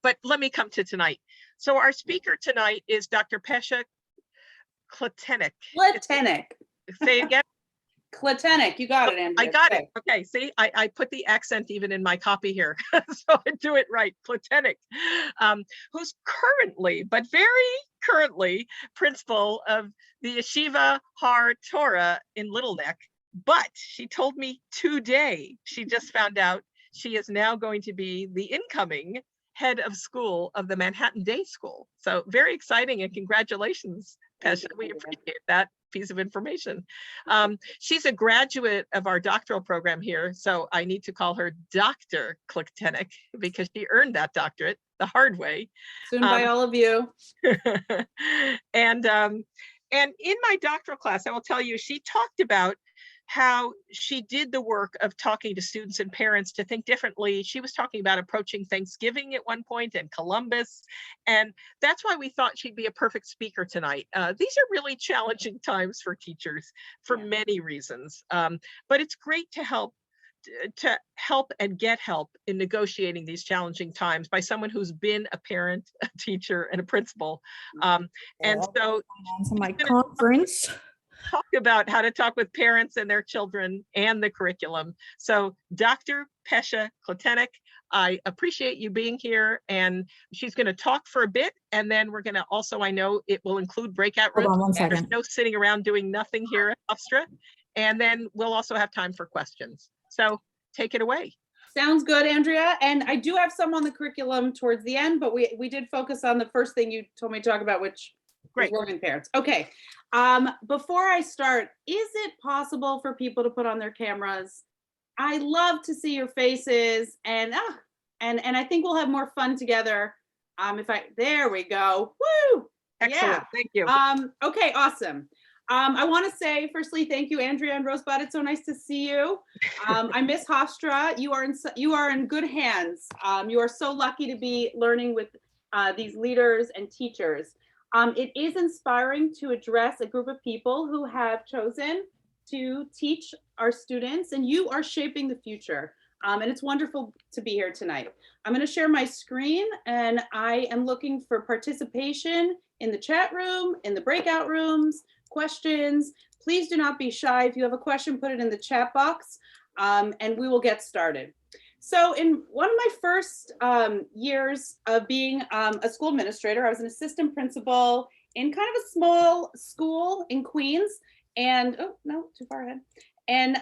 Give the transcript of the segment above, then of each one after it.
But let me come to tonight. So our speaker tonight is Dr. Pesha Kletenik. Kletenik. Say it again. Kletenik, you got it, Andrea. I got it. Okay, see, I put the accent even in my copy here, so I do it right. Kletenik, who's currently, but very currently, principal of the Yeshiva Torah in Little Neck. But she told me today, she just found out she is now going to be the incoming head of school of the Manhattan Day School. So very exciting, and congratulations, Pesha. We appreciate that piece of information. She's a graduate of our doctoral program here, so I need to call her Dr. Kletenik because she earned that doctorate the hard way. Soon by all of you. And in my doctoral class, I will tell you, she talked about how she did the work of talking to students and parents to think differently. She was talking about approaching Thanksgiving at one point and Columbus. And that's why we thought she'd be a perfect speaker tonight. These are really challenging times for teachers for many reasons. But it's great to help and get help in negotiating these challenging times by someone who's been a parent, a teacher, and a principal. And so my conference. talk about how to talk with parents and their children and the curriculum. So Dr. Pesha Kletenik, I appreciate you being here, and she's going to talk for a bit, and then we're going to also, I know it will include breakout rooms. Hold on one There's second. no sitting around doing nothing here at Hofstra, and then we'll also have time for questions. So take it away. Sounds good, Andrea. And I do have some on the curriculum towards the end, but we did focus on the first thing you told me to talk about, which Great. was working parents. Okay. Before I start, is it possible for people to put on their cameras? I love to see your faces, and I think we'll have more fun together. There we go. Woo! Excellent. Yeah. Thank you. Okay, awesome. I want to say, firstly, thank you, Andrea and Rosebud. It's so nice to see you. I miss Hofstra. You are in good hands. You are so lucky to be learning with these leaders and teachers. It is inspiring to address a group of people who have chosen to teach our students, and you are shaping the future. And it's wonderful to be here tonight. I'm going to share my screen, and I am looking for participation in the chat room, in the breakout rooms, questions. Please do not be shy. If you have a question, put it in the chat box, and we will get started. So in one of my first years of being a school administrator, I was an assistant principal in kind of a small school in Queens. And, oh, no, too far ahead. And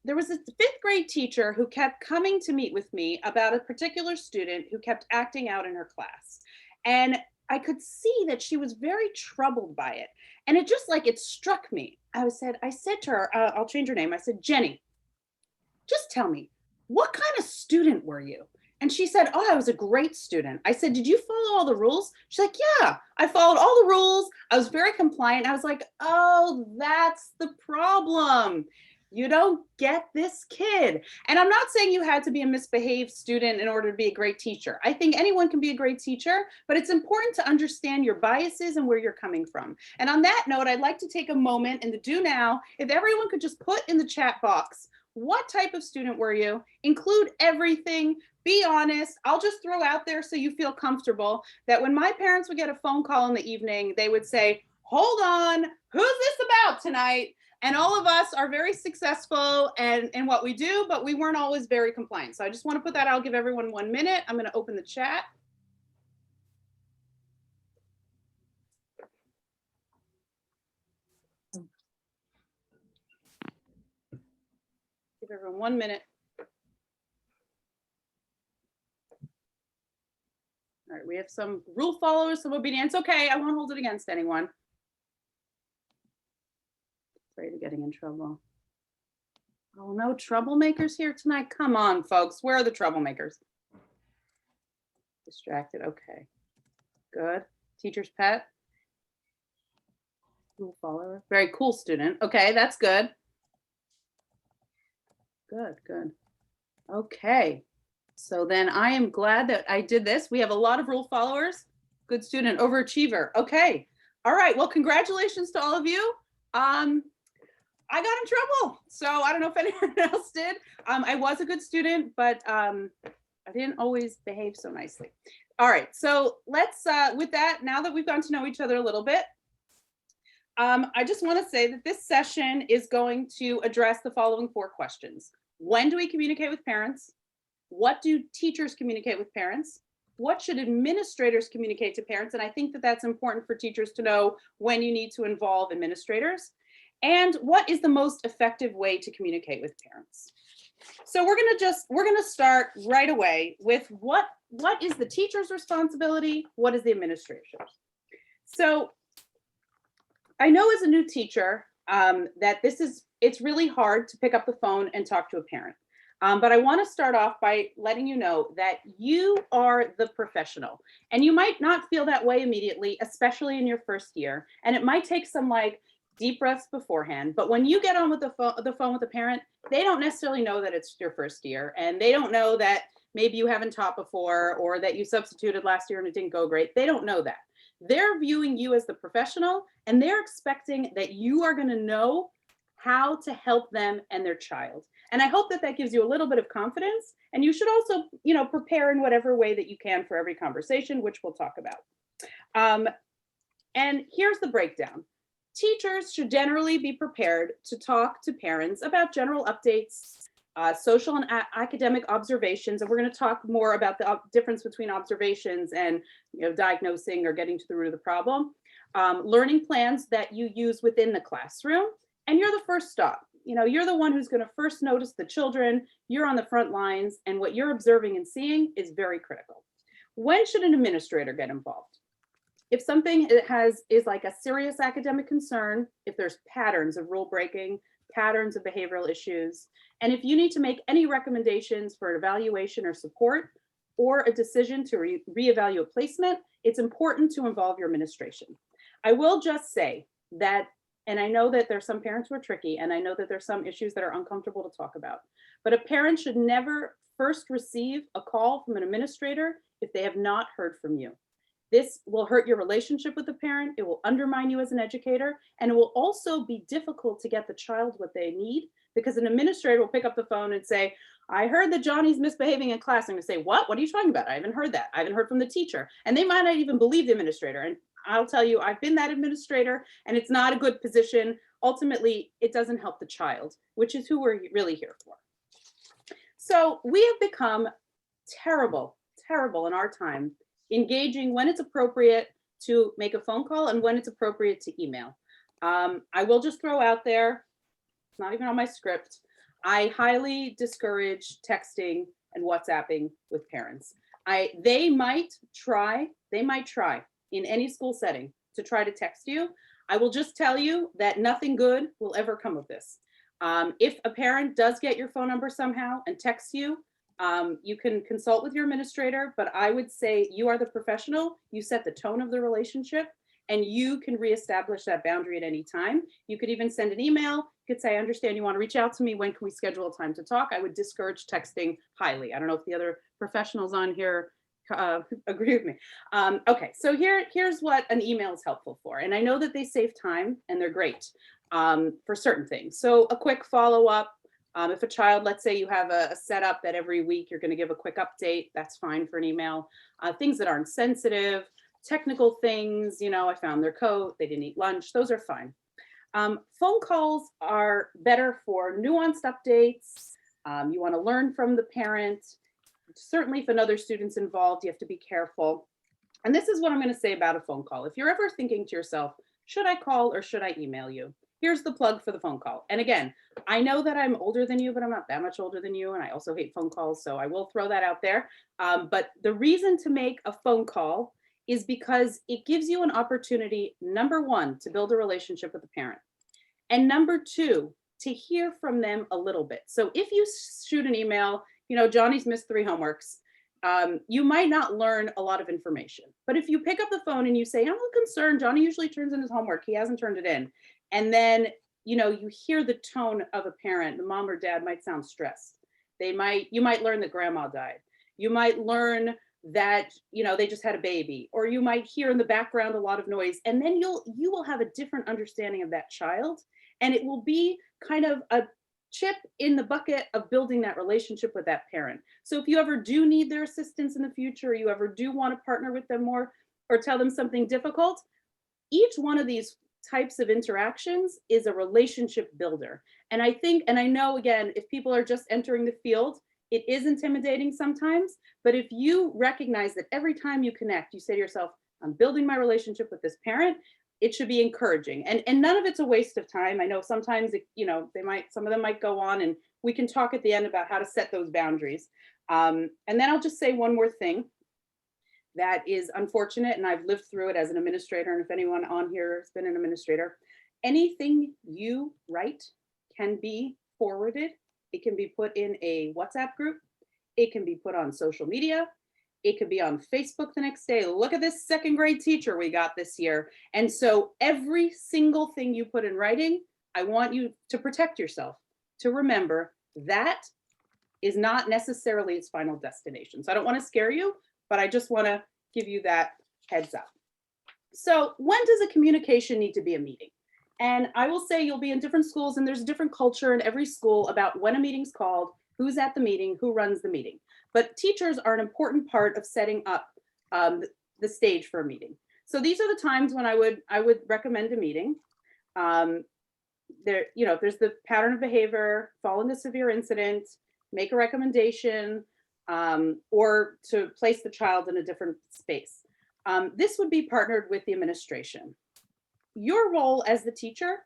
there was a 5th grade teacher who kept coming to meet with me about a particular student who kept acting out in her class. And I could see that she was very troubled by it. And it just like, it struck me. I said to her, I'll change her name. I said, Jenny, just tell me, what kind of student were you? And she said, oh, I was a great student. I said, did you follow all the rules? She's like, yeah, I followed all the rules. I was very compliant. I was like, oh, that's the problem. You don't get this kid. And I'm not saying you had to be a misbehaved student in order to be a great teacher. I think anyone can be a great teacher, but it's important to understand your biases and where you're coming from. And on that note, I'd like to take a moment in the do now, if everyone could just put in the chat box, what type of student were you? Include everything. Be honest. I'll just throw out there so you feel comfortable that when my parents would get a phone call in the evening, they would say, hold on, who's this about tonight? And all of us are very successful in what we do, but we weren't always very compliant. So I just want to put that, I'll give everyone 1 minute. I'm going to open the chat. Give everyone 1 minute. All right, we have some rule followers, some obedience. Okay, I won't hold it against anyone. Afraid of getting in trouble. Oh, no troublemakers here tonight? Come on, folks. Where are the troublemakers? Distracted. Okay. Good. Teacher's pet. Rule follower. Very cool student. Okay, that's good. Good, good. Okay. So then I am glad that I did this. We have a lot of rule followers. Good student, overachiever. Okay. All right. Well, congratulations to all of you. I got in trouble. So I don't know if anyone else did. I was a good student, but I didn't always behave so nicely. All right, so let's, with that, now that we've gotten to know each other a little bit, I just want to say that this session is going to address the following 4 questions. When do we communicate with parents? What do teachers communicate with parents? What should administrators communicate to parents? And I think that that's important for teachers to know when you need to involve administrators. And what is the most effective way to communicate with parents? So we're gonna start right away with what is the teacher's responsibility? What is the administrator's? So I know as a new teacher that it's really hard to pick up the phone and talk to a parent. But I want to start off by letting you know that you are the professional, and you might not feel that way immediately, especially in your first year. And it might take some like deep breaths beforehand. But when you get on with the phone with a parent, they don't necessarily know that it's your first year, and they don't know that maybe you haven't taught before or that you substituted last year and it didn't go great. They don't know that. They're viewing you as the professional, and they're expecting that you are going to know how to help them and their child. And I hope that that gives you a little bit of confidence. And you should also, prepare in whatever way that you can for every conversation, which we'll talk about. And here's the breakdown. Teachers should generally be prepared to talk to parents about general updates, social and academic observations. And we're going to talk more about the difference between observations and diagnosing or getting to the root of the problem. Learning plans that you use within the classroom. And you're the first stop. You're the one who's going to first notice the children. You're on the front lines, and what you're observing and seeing is very critical. When should an administrator get involved? If something is like a serious academic concern, if there's patterns of rule breaking, patterns of behavioral issues, and if you need to make any recommendations for evaluation or support, or a decision to reevaluate placement, it's important to involve your administration. I will just say that, and I know that there's some parents who are tricky, and I know that there's some issues that are uncomfortable to talk about, but a parent should never first receive a call from an administrator if they have not heard from you. This will hurt your relationship with the parent, it will undermine you as an educator, and it will also be difficult to get the child what they need, because an administrator will pick up the phone and say, I heard that Johnny's misbehaving in class. I'm going to say, what are you talking about? I haven't heard that. I haven't heard from the teacher. And they might not even believe the administrator. And I'll tell you, I've been that administrator, and it's not a good position. Ultimately, it doesn't help the child, which is who we're really here for. So we have become terrible in our time, engaging when it's appropriate to make a phone call and when it's appropriate to email. I will just throw out there, it's not even on my script, I highly discourage texting and WhatsApping with parents. They might try in any school setting to try to text you. I will just tell you that nothing good will ever come of this. If a parent does get your phone number somehow and texts you, you can consult with your administrator, but I would say you are the professional, you set the tone of the relationship, and you can reestablish that boundary at any time. You could even send an email. You could say, I understand you want to reach out to me. When can we schedule a time to talk? I would discourage texting highly. I don't know if the other professionals on here agree with me. Okay, so here's what an email is helpful for. And I know that they save time and they're great for certain things. So a quick follow-up. If a child, let's say you have a setup that every week you're going to give a quick update, that's fine for an email. Things that aren't sensitive, technical things, I found their coat, they didn't eat lunch, those are fine. Phone calls are better for nuanced updates. You want to learn from the parent. Certainly if another student's involved, you have to be careful. And this is what I'm going to say about a phone call. If you're ever thinking to yourself, should I call or should I email you? Here's the plug for the phone call. And again, I know that I'm older than you, but I'm not that much older than you. And I also hate phone calls, so I will throw that out there. But the reason to make a phone call is because it gives you an opportunity, number one, to build a relationship with the parent. And number two, to hear from them a little bit. So if you shoot an email, Johnny's missed 3 homeworks, you might not learn a lot of information. But if you pick up the phone and you say, I'm a little concerned, Johnny usually turns in his homework, he hasn't turned it in. And then, you hear the tone of a parent, the mom or dad might sound stressed. You might learn that grandma died. You might learn that, they just had a baby, or you might hear in the background a lot of noise. And then you will have a different understanding of that child. And it will be kind of a chip in the bucket of building that relationship with that parent. So if you ever do need their assistance in the future, or you ever do want to partner with them more or tell them something difficult, each one of these types of interactions is a relationship builder. And I think, and I know, again, if people are just entering the field, it is intimidating sometimes, but if you recognize that every time you connect, you say to yourself, I'm building my relationship with this parent, it should be encouraging. And none of it's a waste of time. I know sometimes, some of them might go on, and we can talk at the end about how to set those boundaries. And then I'll just say one more thing that is unfortunate, and I've lived through it as an administrator, and if anyone on here has been an administrator, anything you write can be forwarded. It can be put in a WhatsApp group. It can be put on social media. It could be on Facebook the next day. Look at this second grade teacher we got this year. And so every single thing you put in writing, I want you to protect yourself, to remember that is not necessarily its final destination. So I don't want to scare you, but I just want to give you that heads up. So when does a communication need to be a meeting? And I will say you'll be in different schools, and there's a different culture in every school about when a meeting's called, who's at the meeting, who runs the meeting. But teachers are an important part of setting up the stage for a meeting. So these are the times when I would recommend a meeting. If there's the pattern of behavior, fall into severe incident, make a recommendation, or to place the child in a different space. This would be partnered with the administration. Your role as the teacher,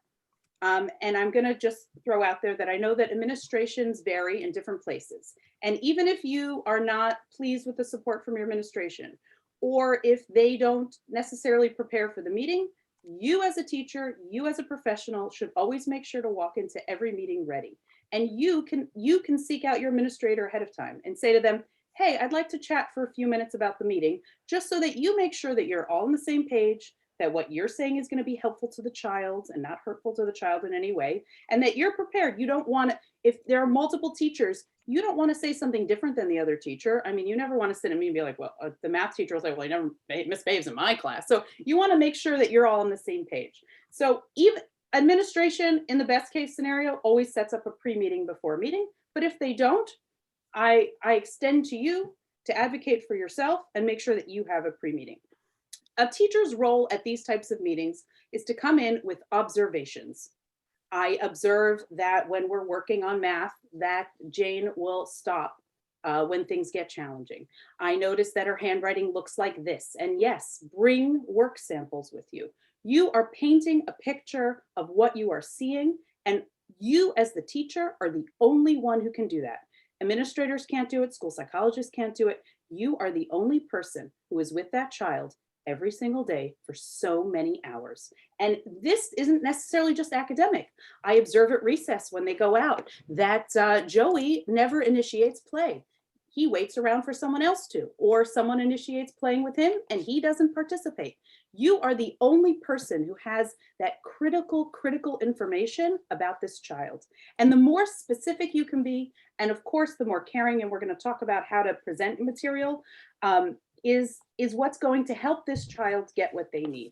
and I'm going to just throw out there that I know that administrations vary in different places. And even if you are not pleased with the support from your administration, or if they don't necessarily prepare for the meeting, you as a teacher, you as a professional should always make sure to walk into every meeting ready. And you can seek out your administrator ahead of time and say to them, hey, I'd like to chat for a few minutes about the meeting, just so that you make sure that you're all on the same page, that what you're saying is going to be helpful to the child and not hurtful to the child in any way, and that you're prepared. You don't want to, if there are multiple teachers, you don't want to say something different than the other teacher. I mean, you never want to sit at me and be like, well, the math teacher was like, well, I never misbehaves in my class. So you want to make sure that you're all on the same page. So even administration, in the best case scenario, always sets up a pre-meeting before a meeting. But if they don't, I extend to you to advocate for yourself and make sure that you have a pre-meeting. A teacher's role at these types of meetings is to come in with observations. I observe that when we're working on math, that Jane will stop when things get challenging. I notice that her handwriting looks like this. And yes, bring work samples with you. You are painting a picture of what you are seeing, and you as the teacher are the only one who can do that. Administrators can't do it, school psychologists can't do it. You are the only person who is with that child every single day for so many hours. And this isn't necessarily just academic. I observe at recess when they go out that Joey never initiates play. He waits around for someone else to, or someone initiates playing with him and he doesn't participate. You are the only person who has that critical information about this child. And the more specific you can be, and of course, the more caring, and we're going to talk about how to present material, is what's going to help this child get what they need.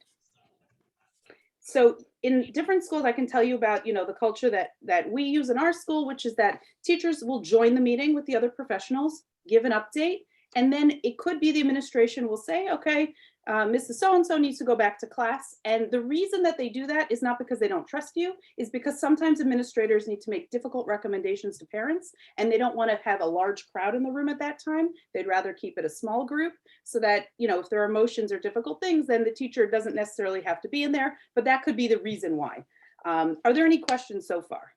So in different schools, I can tell you about, the culture that we use in our school, which is that teachers will join the meeting with the other professionals, give an update, and then it could be the administration will say, okay, Mrs. So-and-so needs to go back to class. And the reason that they do that is not because they don't trust you, is because sometimes administrators need to make difficult recommendations to parents, and they don't want to have a large crowd in the room at that time. They'd rather keep it a small group so that, if there are emotions or difficult things, then the teacher doesn't necessarily have to be in there, but that could be the reason why. Are there any questions so far?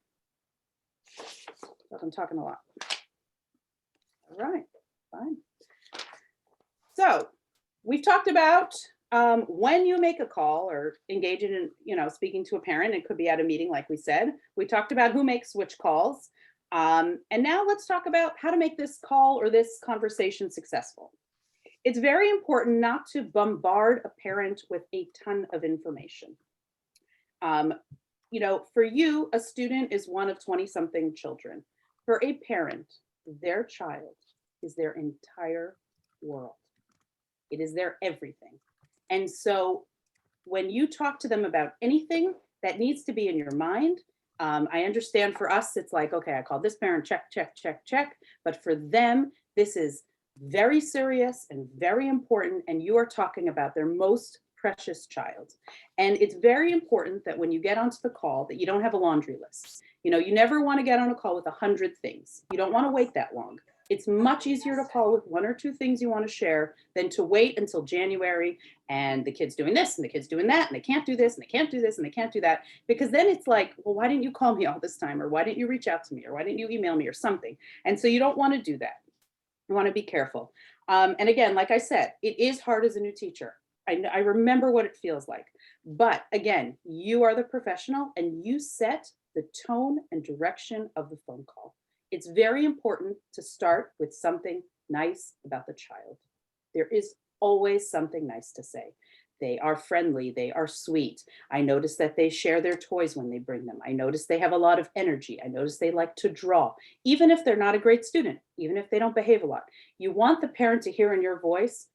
I'm talking a lot. All right, fine. So we've talked about when you make a call or engage in, speaking to a parent. It could be at a meeting, like we said. We talked about who makes which calls. And now let's talk about how to make this call or this conversation successful. It's very important not to bombard a parent with a ton of information. For you, a student is one of 20-something children. For a parent, their child is their entire world. It is their everything. And so when you talk to them about anything that needs to be in your mind, I understand for us, it's like, okay, I called this parent, check, check, check, check. But for them, this is very serious and very important. And you are talking about their most precious child. And it's very important that when you get onto the call, that you don't have a laundry list. You know, you never want to get on a call with 100 things. You don't want to wait that long. It's much easier to call with 1 or 2 things you want to share than to wait until January and the kid's doing this and the kid's doing that and they can't do this and they can't do this and they can't do that. Because then it's like, well, why didn't you call me all this time? Or why didn't you reach out to me? Or why didn't you email me or something? And so you don't want to do that. You want to be careful. And again, like I said, it is hard as a new teacher. I remember what it feels like. But again, you are the professional and you set the tone and direction of the phone call. It's very important to start with something nice about the child. There is always something nice to say. They are friendly, they are sweet. I notice that they share their toys when they bring them. I notice they have a lot of energy. I notice they like to draw, even if they're not a great student, even if they don't behave a lot. You want the parent to hear in your voice,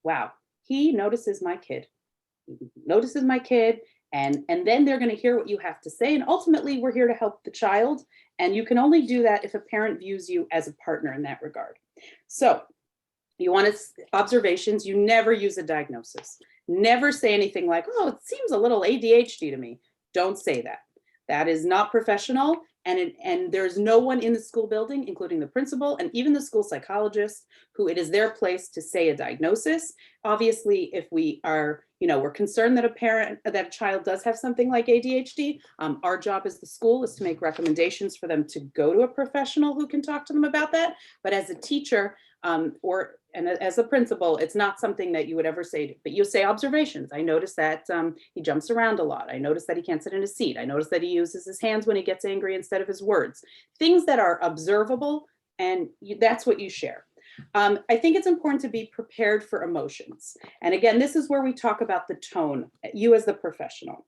wow, he notices my kid. He notices my kid. And then they're going to hear what you have to say. And ultimately, we're here to help the child. And you can only do that if a parent views you as a partner in that regard. So you want observations. You never use a diagnosis. Never say anything like, oh, it seems a little ADHD to me. Don't say that. That is not professional. And there's no one in the school building, including the principal and even the school psychologist, who it is their place to say a diagnosis. Obviously, if we are, we're concerned that a child does have something like ADHD, our job as the school is to make recommendations for them to go to a professional who can talk to them about that. But as a teacher, and as a principal, it's not something that you would ever say, but you say observations. I notice that he jumps around a lot. I notice that he can't sit in a seat. I notice that he uses his hands when he gets angry instead of his words. Things that are observable, and that's what you share. I think it's important to be prepared for emotions. And again, this is where we talk about the tone, you as the professional.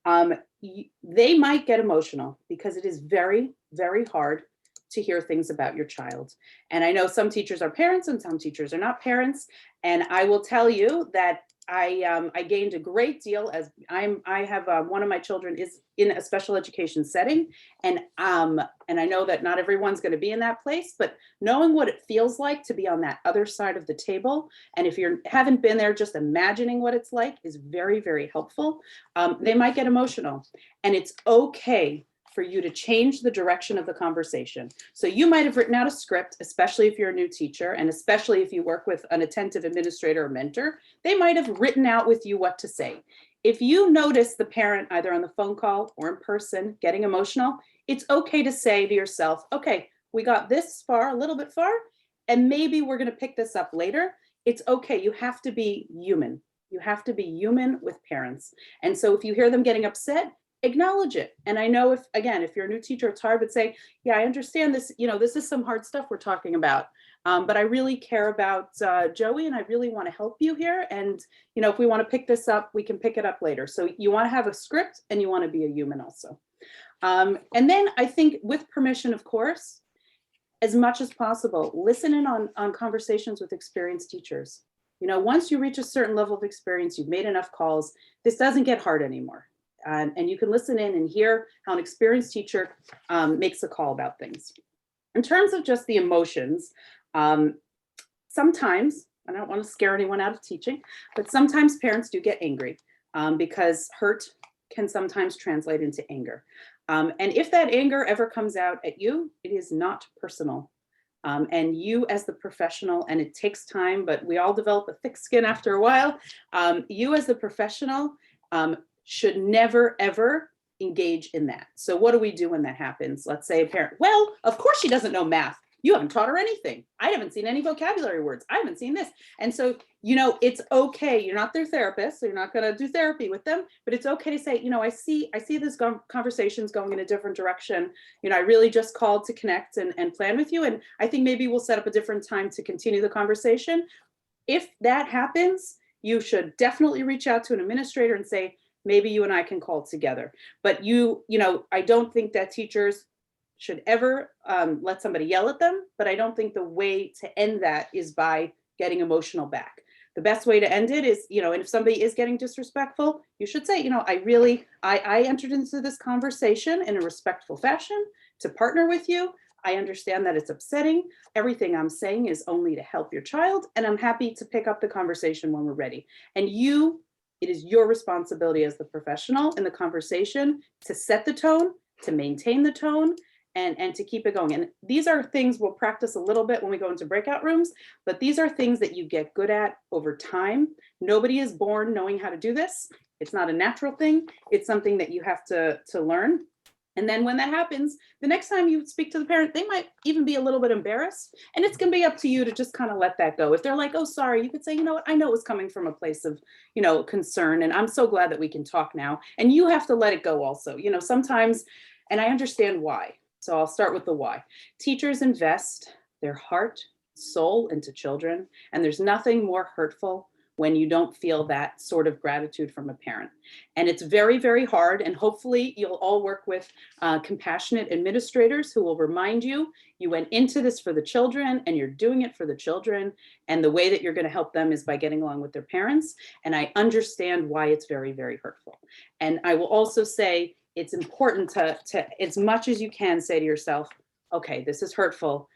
They might get emotional because it is very, very hard to hear things about your child. And I know some teachers are parents and some teachers are not parents. And I will tell you that I gained a great deal as I have one of my children is in a special education setting. And I know that not everyone's going to be in that place, but knowing what it feels like to be on that other side of the table. And if you haven't been there, just imagining what it's like is very, very helpful. They might get emotional, and it's okay for you to change the direction of the conversation. So you might have written out a script, especially if you're a new teacher, and especially if you work with an attentive administrator or mentor, they might have written out with you what to say. If you notice the parent either on the phone call or in person getting emotional, it's okay to say to yourself, okay, we got this far, a little bit far, and maybe we're gonna pick this up later. It's okay, you have to be human. You have to be human with parents. And so if you hear them getting upset, acknowledge it. And I know if you're a new teacher, it's hard, but say, yeah, I understand this, this is some hard stuff we're talking about. But I really care about Joey, and I really want to help you here. And, if we want to pick this up, we can pick it up later. So you want to have a script and you want to be a human also. And then I think with permission, of course, as much as possible, listen in on conversations with experienced teachers. Once you reach a certain level of experience, you've made enough calls, this doesn't get hard anymore. And you can listen in and hear how an experienced teacher makes a call about things. In terms of just the emotions, sometimes, I don't want to scare anyone out of teaching, but sometimes parents do get angry because hurt can sometimes translate into anger. And if that anger ever comes out at you, it is not personal. And you as the professional, and it takes time, but we all develop a thick skin after a while, you as the professional, should never, ever engage in that. So what do we do when that happens? Let's say a parent, well, of course she doesn't know math. You haven't taught her anything. I haven't seen any vocabulary words. I haven't seen this. And so, it's okay. You're not their therapist, so you're not going to do therapy with them, but it's okay to say, I see this conversation's going in a different direction. I really just called to connect and plan with you. And I think maybe we'll set up a different time to continue the conversation. If that happens, you should definitely reach out to an administrator and say, maybe you and I can call together. But I don't think that teachers should ever let somebody yell at them, but I don't think the way to end that is by getting emotional back. the best way to end it is, and if somebody is getting disrespectful, you should say, I entered into this conversation in a respectful fashion to partner with you. I understand that it's upsetting. Everything I'm saying is only to help your child, and I'm happy to pick up the conversation when we're ready. And it is your responsibility as the professional in the conversation to set the tone, to maintain the tone, and to keep it going. And these are things we'll practice a little bit when we go into breakout rooms, but these are things that you get good at over time. Nobody is born knowing how to do this. It's not a natural thing. It's something that you have to learn. And then when that happens, the next time you speak to the parent, they might even be a little bit embarrassed. And it's going to be up to you to just kind of let that go. If they're like, oh, sorry, you could say, you know what, I know it was coming from a place of, concern. And I'm so glad that we can talk now. And you have to let it go also. Sometimes, and I understand why. So I'll start with the why. Teachers invest their heart, soul into children. And there's nothing more hurtful when you don't feel that sort of gratitude from a parent. And it's very, very hard. And hopefully you'll all work with compassionate administrators who will remind you, you went into this for the children and you're doing it for the children. And the way that you're going to help them is by getting along with their parents. And I understand why it's very, very hurtful. And I will also say, it's important to, as much as you can, say to yourself, okay, this is hurtful,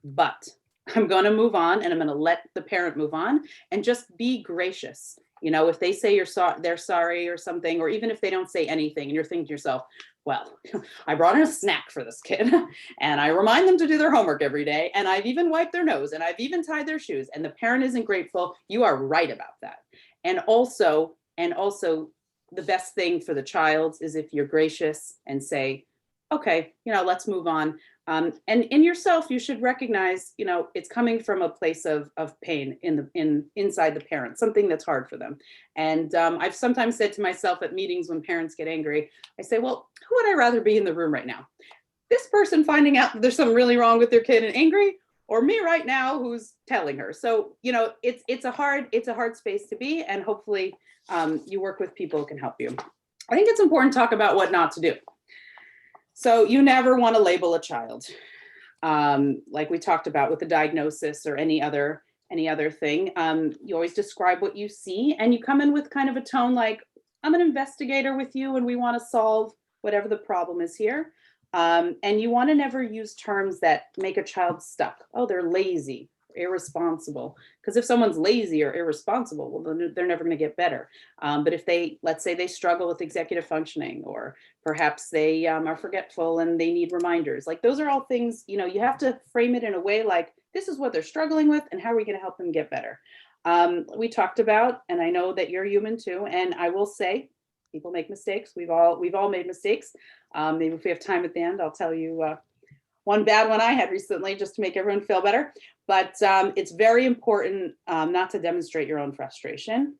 but I'm going to move on and I'm going to let the parent move on and just be gracious. If they say they're sorry or something, or even if they don't say anything and you're thinking to yourself, well, I brought in a snack for this kid and I remind them to do their homework every day. And I've even wiped their nose and I've even tied their shoes, and the parent isn't grateful. You are right about that. And also, the best thing for the child is if you're gracious and say, okay, let's move on. And in yourself, you should recognize, it's coming from a place of pain inside the parent, something that's hard for them. And I've sometimes said to myself at meetings when parents get angry, I say, well, who would I rather be in the room right now? This person finding out that there's something really wrong with their kid and angry, or me right now who's telling her? So, it's a hard space to be, and hopefully you work with people who can help you. I think it's important to talk about what not to do. So you never want to label a child, like we talked about with the diagnosis or any other thing. You always describe what you see, and you come in with kind of a tone like, I'm an investigator with you and we want to solve whatever the problem is here. And you want to never use terms that make a child stuck. Oh, they're lazy, irresponsible. Because if someone's lazy or irresponsible, well, then they're never going to get better. But if let's say they struggle with executive functioning, or perhaps they are forgetful and they need reminders, like those are all things, you have to frame it in a way like, this is what they're struggling with and how are we going to help them get better? We talked about, and I know that you're human too, and I will say, people make mistakes. We've all made mistakes. Maybe if we have time at the end, I'll tell you one bad one I had recently, just to make everyone feel better. But it's very important not to demonstrate your own frustration.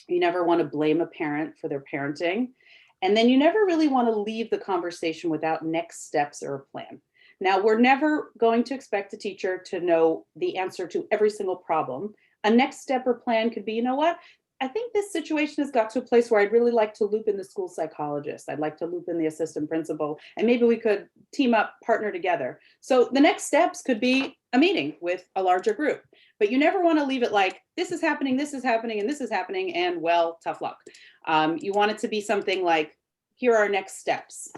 You never want to blame a parent for their parenting. And then you never really want to leave the conversation without next steps or a plan. Now, we're never going to expect a teacher to know the answer to every single problem. A next step or plan could be, you know what? I think this situation has got to a place where I'd really like to loop in the school psychologist. I'd like to loop in the assistant principal, and maybe we could team up, partner together. So the next steps could be a meeting with a larger group, but you never want to leave it like, this is happening, and this is happening, and well, tough luck. You want it to be something like, here are our next steps.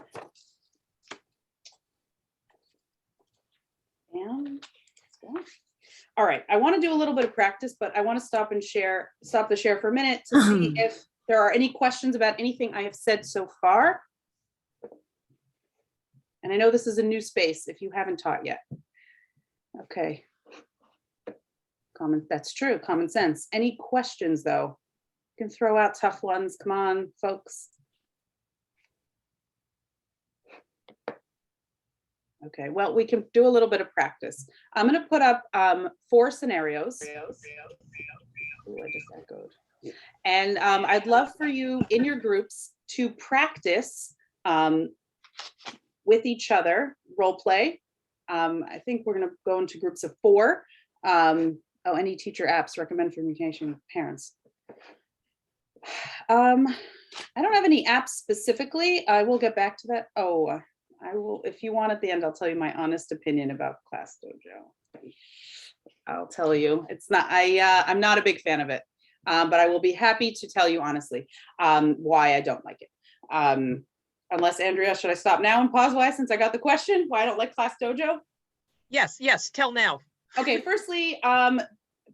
And let's go. All right, I want to do a little bit of practice, but I want to stop the share for a minute to see if there are any questions about anything I have said so far. And I know this is a new space if you haven't taught yet. Okay. That's true, common sense. Any questions though? You can throw out tough ones. Come on, folks. Okay, well, we can do a little bit of practice. I'm going to put up 4 scenarios. Ooh, I just echoed. And I'd love for you in your groups to practice with each other, role play. I think we're going to go into groups of 4. Any teacher apps recommend for communication with parents. I don't have any apps specifically. I will get back to that. Oh, I will, if you want at the end, I'll tell you my honest opinion about Class Dojo. I'll tell you, it's not, I'm not a big fan of it. but I will be happy to tell you honestly why I don't like it. Unless, Andrea, should I stop now and pause why, since I got the question, why I don't like Class Dojo? Yes, tell now. Okay, firstly,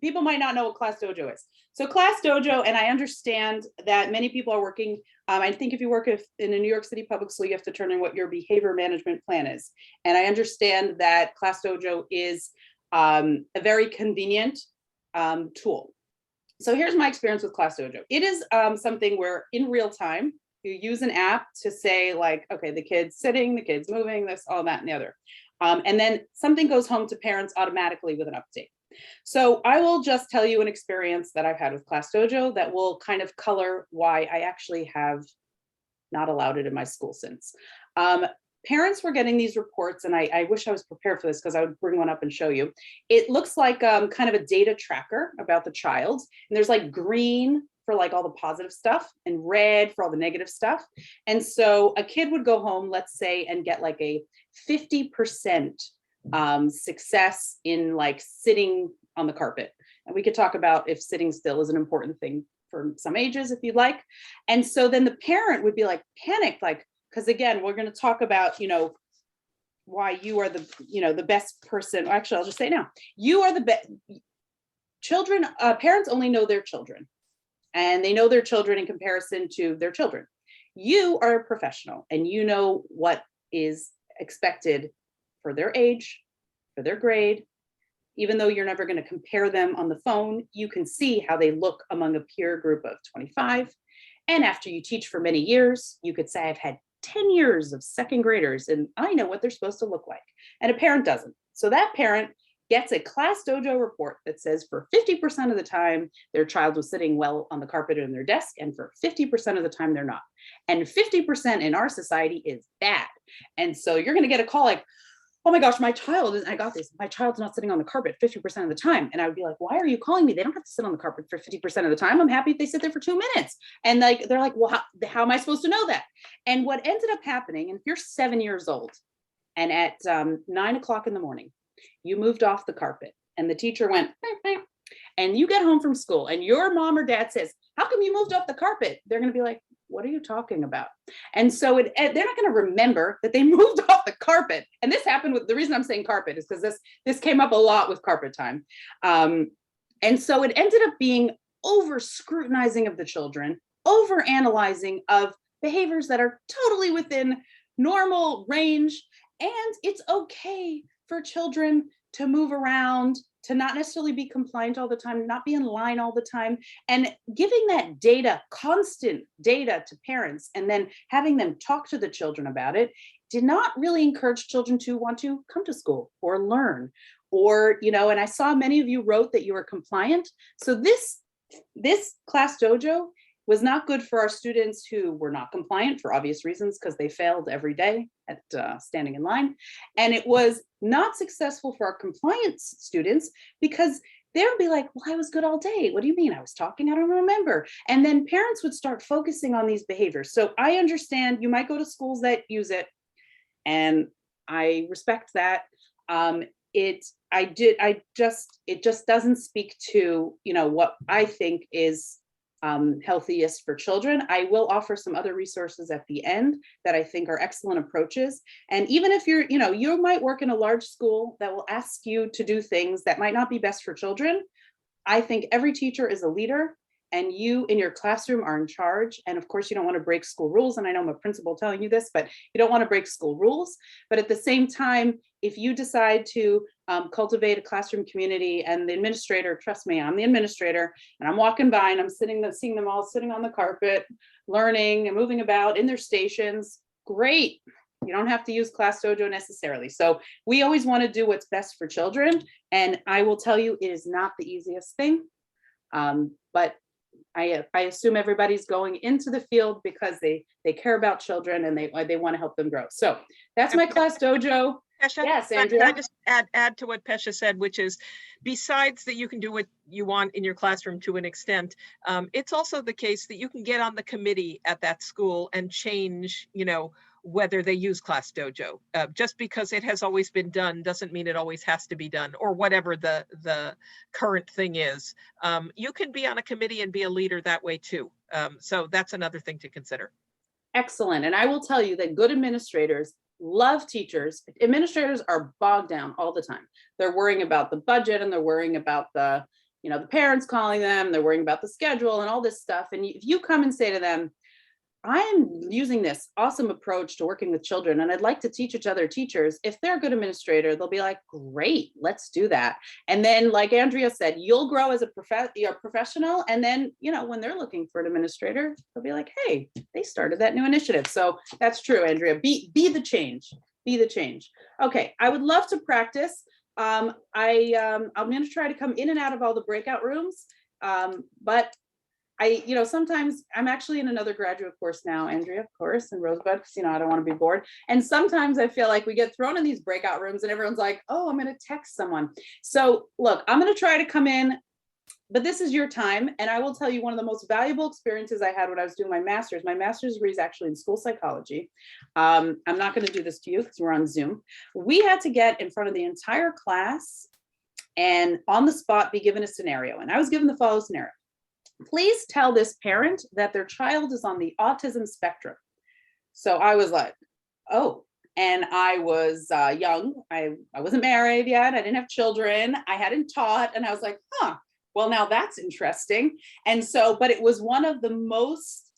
people might not know what Class Dojo is. So Class Dojo, and I understand that many people are working, I think if you work in a New York City public school, you have to turn in what your behavior management plan is. And I understand that Class Dojo is a very convenient tool. So here's my experience with Class Dojo. It is something where in real time, you use an app to say like, okay, the kid's sitting, the kid's moving, this, all that and the other. And then something goes home to parents automatically with an update. So I will just tell you an experience that I've had with Class Dojo that will kind of color why I actually have not allowed it in my school since. Parents were getting these reports, and I wish I was prepared for this because I would bring one up and show you. It looks like kind of a data tracker about the child. And there's like green for like all the positive stuff and red for all the negative stuff. And so a kid would go home, let's say, and get like a 50% success in like sitting on the carpet. And we could talk about if sitting still is an important thing for some ages, if you'd like. And so then the parent would be like panicked, like, because again, we're going to talk about, why you are the, the best person. Actually, I'll just say now, you are the best. Children, parents only know their children, and they know their children in comparison to their children. You are a professional, and you know what is expected for their age, for their grade. Even though you're never going to compare them on the phone, you can see how they look among a peer group of 25. And after you teach for many years, you could say, I've had 10 years of second graders, and I know what they're supposed to look like. And a parent doesn't. So that parent gets a Class Dojo report that says for 50% of the time, their child was sitting well on the carpet or in their desk, and for 50% of the time, they're not. And 50% in our society is bad. And so you're going to get a call like, oh my gosh, my child's not sitting on the carpet 50% of the time. And I would be like, why are you calling me? They don't have to sit on the carpet for 50% of the time. I'm happy if they sit there for 2 minutes. And like, they're like, well, how am I supposed to know that? And what ended up happening, and if you're 7 years old and at 9 o'clock in the morning, you moved off the carpet and the teacher went, and you get home from school and your mom or dad says, how come you moved off the carpet? They're going to be like, what are you talking about? And so they're not going to remember that they moved off the carpet. And this happened with, the reason I'm saying carpet is because this came up a lot with carpet time. And so it ended up being over scrutinizing of the children, over analyzing of behaviors that are totally within normal range. And it's okay for children to move around, to not necessarily be compliant all the time, not be in line all the time, and giving that data, constant data to parents, and then having them talk to the children about it, did not really encourage children to want to come to school or learn, or, and I saw many of you wrote that you were compliant. So this Class Dojo was not good for our students who were not compliant for obvious reasons, because they failed every day at standing in line. And it was not successful for our compliance students because they would be like, well, I was good all day. What do you mean? I was talking, I don't remember. And then parents would start focusing on these behaviors. So I understand you might go to schools that use it, and I respect that. It just doesn't speak to, what I think is healthiest for children. I will offer some other resources at the end that I think are excellent approaches. And even if you're, you might work in a large school that will ask you to do things that might not be best for children. I think every teacher is a leader, and you in your classroom are in charge. And of course, you don't want to break school rules. And I know I'm a principal telling you this, but you don't want to break school rules. But at the same time, if you decide to cultivate a classroom community, and the administrator, trust me, I'm the administrator, and I'm walking by and I'm seeing them all sitting on the carpet, learning and moving about in their stations, great. You don't have to use Class Dojo necessarily. So we always want to do what's best for children. And I will tell you, it is not the easiest thing. But I assume everybody's going into the field because they care about children and they want to help them grow. So that's my Class Dojo. Pesha, yes, Andrea. Andrea. Can I just add to what Pesha said, which is, besides that you can do what you want in your classroom to an extent, it's also the case that you can get on the committee at that school and change, whether they use Class Dojo. Just because it has always been done doesn't mean it always has to be done, or whatever the current thing is. You can be on a committee and be a leader that way too. So that's another thing to consider. Excellent. And I will tell you that good administrators love teachers. Administrators are bogged down all the time. They're worrying about the budget, and they're worrying about the parents calling them, they're worrying about the schedule and all this stuff. And if you come and say to them, I am using this awesome approach to working with children, and I'd like to teach it to other teachers. If they're a good administrator, they'll be like, great, let's do that. And then, like Andrea said, you'll grow as a professional. And then, when they're looking for an administrator, they'll be like, hey, they started that new initiative. So that's true, Andrea. Be the change. Be the change. Okay, I would love to practice. I'm going to try to come in and out of all the breakout rooms, but sometimes I'm actually in another graduate course now, Andrea, of course, and Rosebud, because, I don't want to be bored. And sometimes I feel like we get thrown in these breakout rooms and everyone's like, oh, I'm going to text someone. So look, I'm going to try to come in, but this is your time. And I will tell you, one of the most valuable experiences I had when I was doing my master's degree is actually in school psychology. I'm not going to do this to you because we're on Zoom. We had to get in front of the entire class and on the spot be given a scenario. And I was given the following scenario. Please tell this parent that their child is on the autism spectrum. So I was like, oh, and I was young. I wasn't married yet. I didn't have children. I hadn't taught. And I was like, well, now that's interesting. And so, but it was one of the most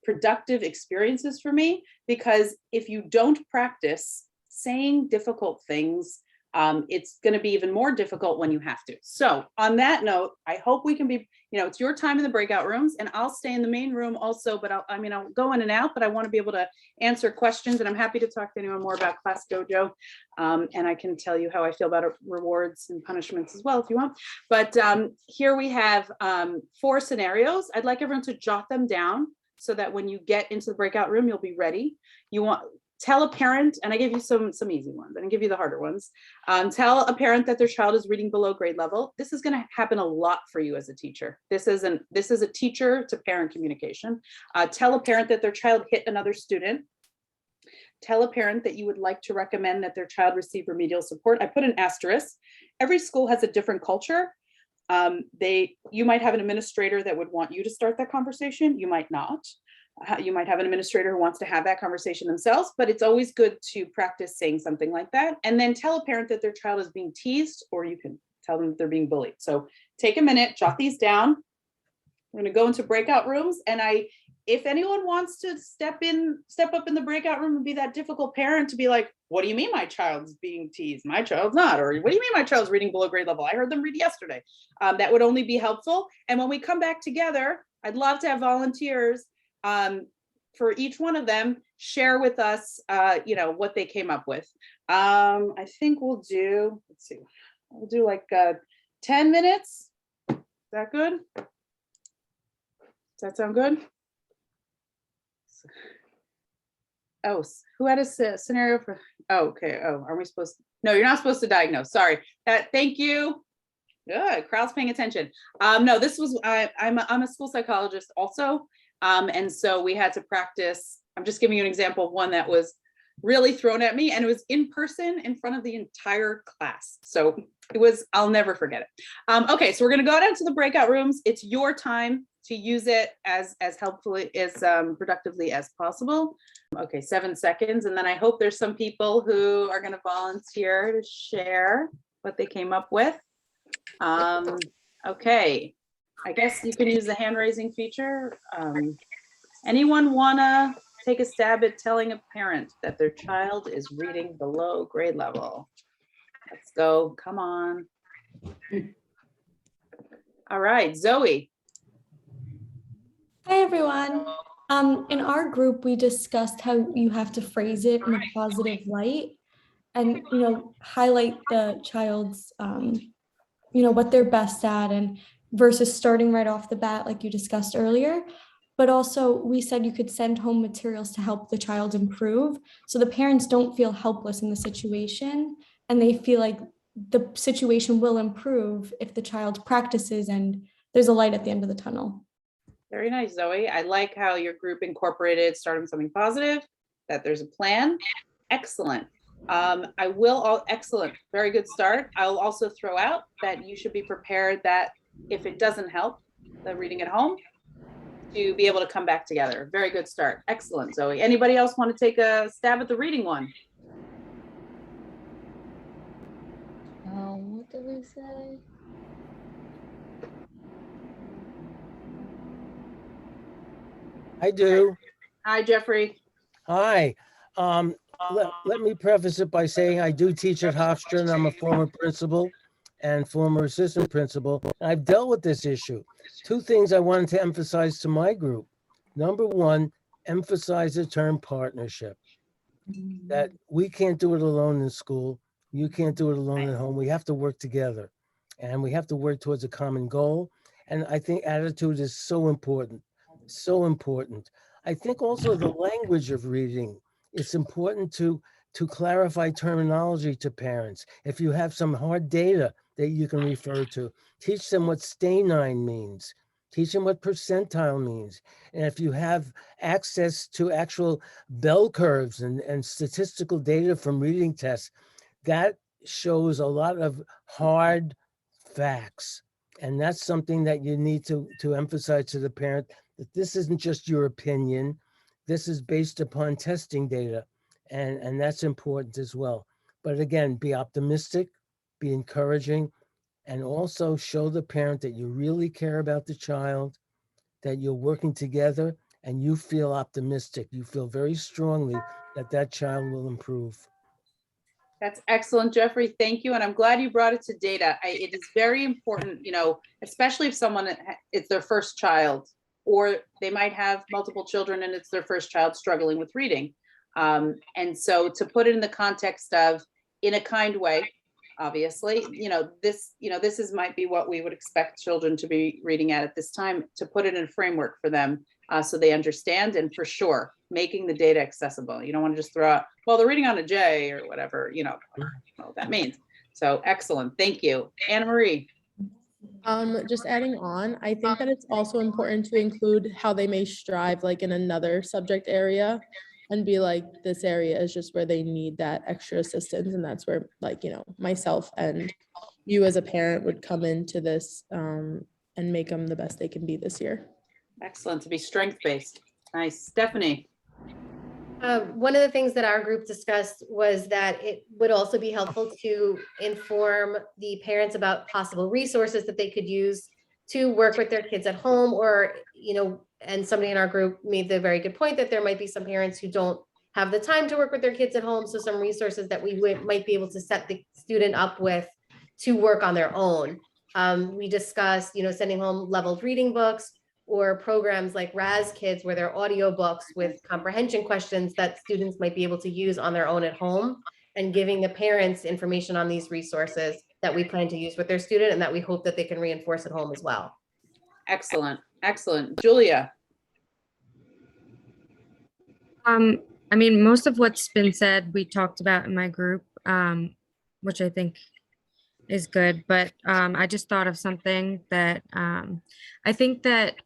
productive experiences for me, because if you don't practice saying difficult things, it's going to be even more difficult when you have to. So on that note, I hope we can be, it's your time in the breakout rooms, and I'll stay in the main room also, but I'll go in and out, but I want to be able to answer questions, and I'm happy to talk to anyone more about Class Dojo. And I can tell you how I feel about rewards and punishments as well, if you want. But here we have 4 scenarios. I'd like everyone to jot them down so that when you get into the breakout room, you'll be ready. Tell a parent, and I gave you some easy ones, I didn't give you the harder ones. Tell a parent that their child is reading below grade level. This is going to happen a lot for you as a teacher. This is a teacher to parent communication. Tell a parent that their child hit another student. Tell a parent that you would like to recommend that their child receive remedial support. I put an asterisk. Every school has a different culture. You might have an administrator that would want you to start that conversation. You might not. You might have an administrator who wants to have that conversation themselves, but it's always good to practice saying something like that. And then tell a parent that their child is being teased, or you can tell them that they're being bullied. So take a minute, jot these down. We're going to go into breakout rooms. And if anyone wants to step up in the breakout room and be that difficult parent to be like, what do you mean my child's being teased? My child's not. Or what do you mean my child's reading below grade level? I heard them read yesterday. That would only be helpful. And when we come back together, I'd love to have volunteers for each one of them share with us, what they came up with. I think we'll do, we'll do like 10 minutes. Is that good? Does that sound good? Oh, who had a scenario for, oh, okay. Oh, are we supposed to, no, you're not supposed to diagnose. Sorry. Thank you. Good, crowd's paying attention. No, this was, I'm a school psychologist also. And so we had to practice. I'm just giving you an example of one that was really thrown at me, and it was in person in front of the entire class. So I'll never forget it. Okay, so we're going to go down to the breakout rooms. It's your time to use it as helpfully, as productively as possible. Okay, 7 seconds. And then I hope there's some people who are going to volunteer to share what they came up with. Okay. I guess you can use the hand raising feature. Anyone wanna take a stab at telling a parent that their child is reading below grade level? Let's go, come on. All right, Zoe. Hi, everyone. In our group, we discussed how you have to phrase it in a positive light and, highlight the child's, what they're best at, and versus starting right off the bat, like you discussed earlier. But also we said you could send home materials to help the child improve. So the parents don't feel helpless in the situation, and they feel like the situation will improve if the child practices and there's a light at the end of the tunnel. Very nice, Zoe. I like how your group incorporated starting something positive, that there's a plan. Excellent. Excellent, very good start. I'll also throw out that you should be prepared that if it doesn't help, the reading at home, to be able to come back together. Very good start. Excellent, Zoe. Anybody else want to take a stab at the reading one? What did we say? I do. Hi, Jeffrey. Hi. Let me preface it by saying I do teach at Hofstra, and I'm a former principal and former assistant principal. I've dealt with this issue. Two things I wanted to emphasize to my group. Number one, emphasize the term partnership. That we can't do it alone in school. You can't do it alone at home. We have to work together, and we have to work towards a common goal. And I think attitude is so important, so important. I think also the language of reading. It's important to clarify terminology to parents. If you have some hard data that you can refer to, teach them what stanine means. Teach them what percentile means. And if you have access to actual bell curves and statistical data from reading tests, that shows a lot of hard facts. And that's something that you need to emphasize to the parent, that this isn't just your opinion. This is based upon testing data. And that's important as well. But again, be optimistic, be encouraging, and also show the parent that you really care about the child, that you're working together, and you feel optimistic. You feel very strongly that that child will improve. That's excellent, Jeffrey. Thank you. And I'm glad you brought it to data. It is very important, especially if someone, it's their first child, or they might have multiple children and it's their first child struggling with reading. And so to put it in the context of, in a kind way, obviously, this might be what we would expect children to be reading at this time, to put it in a framework for them so they understand, and for sure, making the data accessible. You don't want to just throw out, well, they're reading on a J or whatever, I don't know what that means. So excellent. Thank you. Anna Marie. Just adding on, I think that it's also important to include how they may strive like in another subject area, and be like, this area is just where they need that extra assistance. And that's where myself and you as a parent would come into this and make them the best they can be this year. Excellent. To be strength-based. Nice. Stephanie. One of the things that our group discussed was that it would also be helpful to inform the parents about possible resources that they could use to work with their kids at home, or, and somebody in our group made the very good point that there might be some parents who don't have the time to work with their kids at home. So some resources that we might be able to set the student up with to work on their own. We discussed, sending home leveled reading books, or programs like Raz Kids, where they're audiobooks with comprehension questions that students might be able to use on their own at home, and giving the parents information on these resources that we plan to use with their student and that we hope that they can reinforce at home as well. Excellent. Excellent. Julia. Most of what's been said, we talked about in my group, which I think is good, but I just thought of something that I think that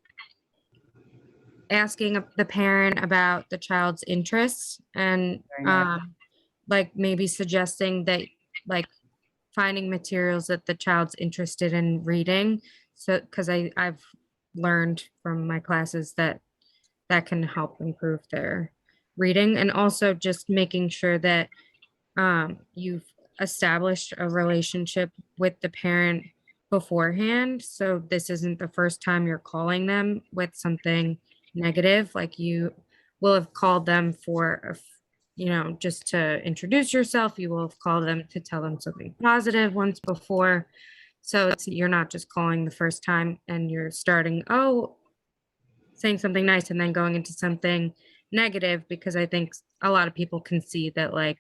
asking the parent about the child's interests, and like maybe suggesting that, like, finding materials that the child's interested in reading. So, because I've learned from my classes that can help improve their reading, and also just making sure that you've established a relationship with the parent beforehand. So this isn't the first time you're calling them with something negative. Like, you will have called them for just to introduce yourself. You will have called them to tell them something positive once before. So you're not just calling the first time and you're starting, saying something nice and then going into something negative, because I think a lot of people can see that, like,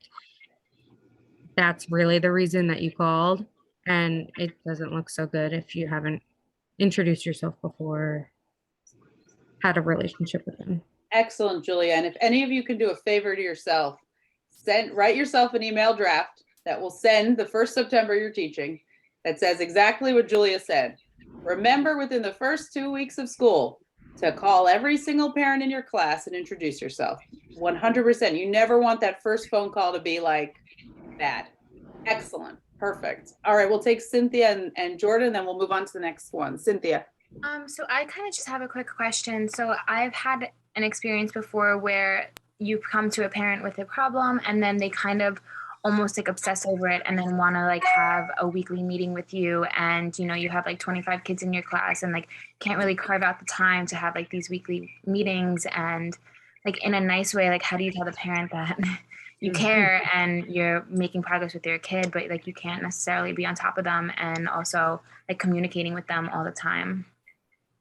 that's really the reason that you called, and it doesn't look so good if you haven't introduced yourself before, had a relationship with them. Excellent, Julia. And if any of you can do a favor to yourself, write yourself an email draft that will send the first September you're teaching, that says exactly what Julia said. Remember, within the first 2 weeks of school, to call every single parent in your class and introduce yourself. 100%. You never want that first phone call to be like bad. Excellent. Perfect. All right, we'll take Cynthia and Jordan, then we'll move on to the next one. Cynthia. So I kind of just have a quick question. So I've had an experience before where you come to a parent with a problem and then they kind of almost like obsess over it and then want to like have a weekly meeting with you, and you know you have like 25 kids in your class and like can't really carve out the time to have like these weekly meetings, and like in a nice way, like how do you tell the parent that you care and you're making progress with your kid, but like you can't necessarily be on top of them and also like communicating with them all the time?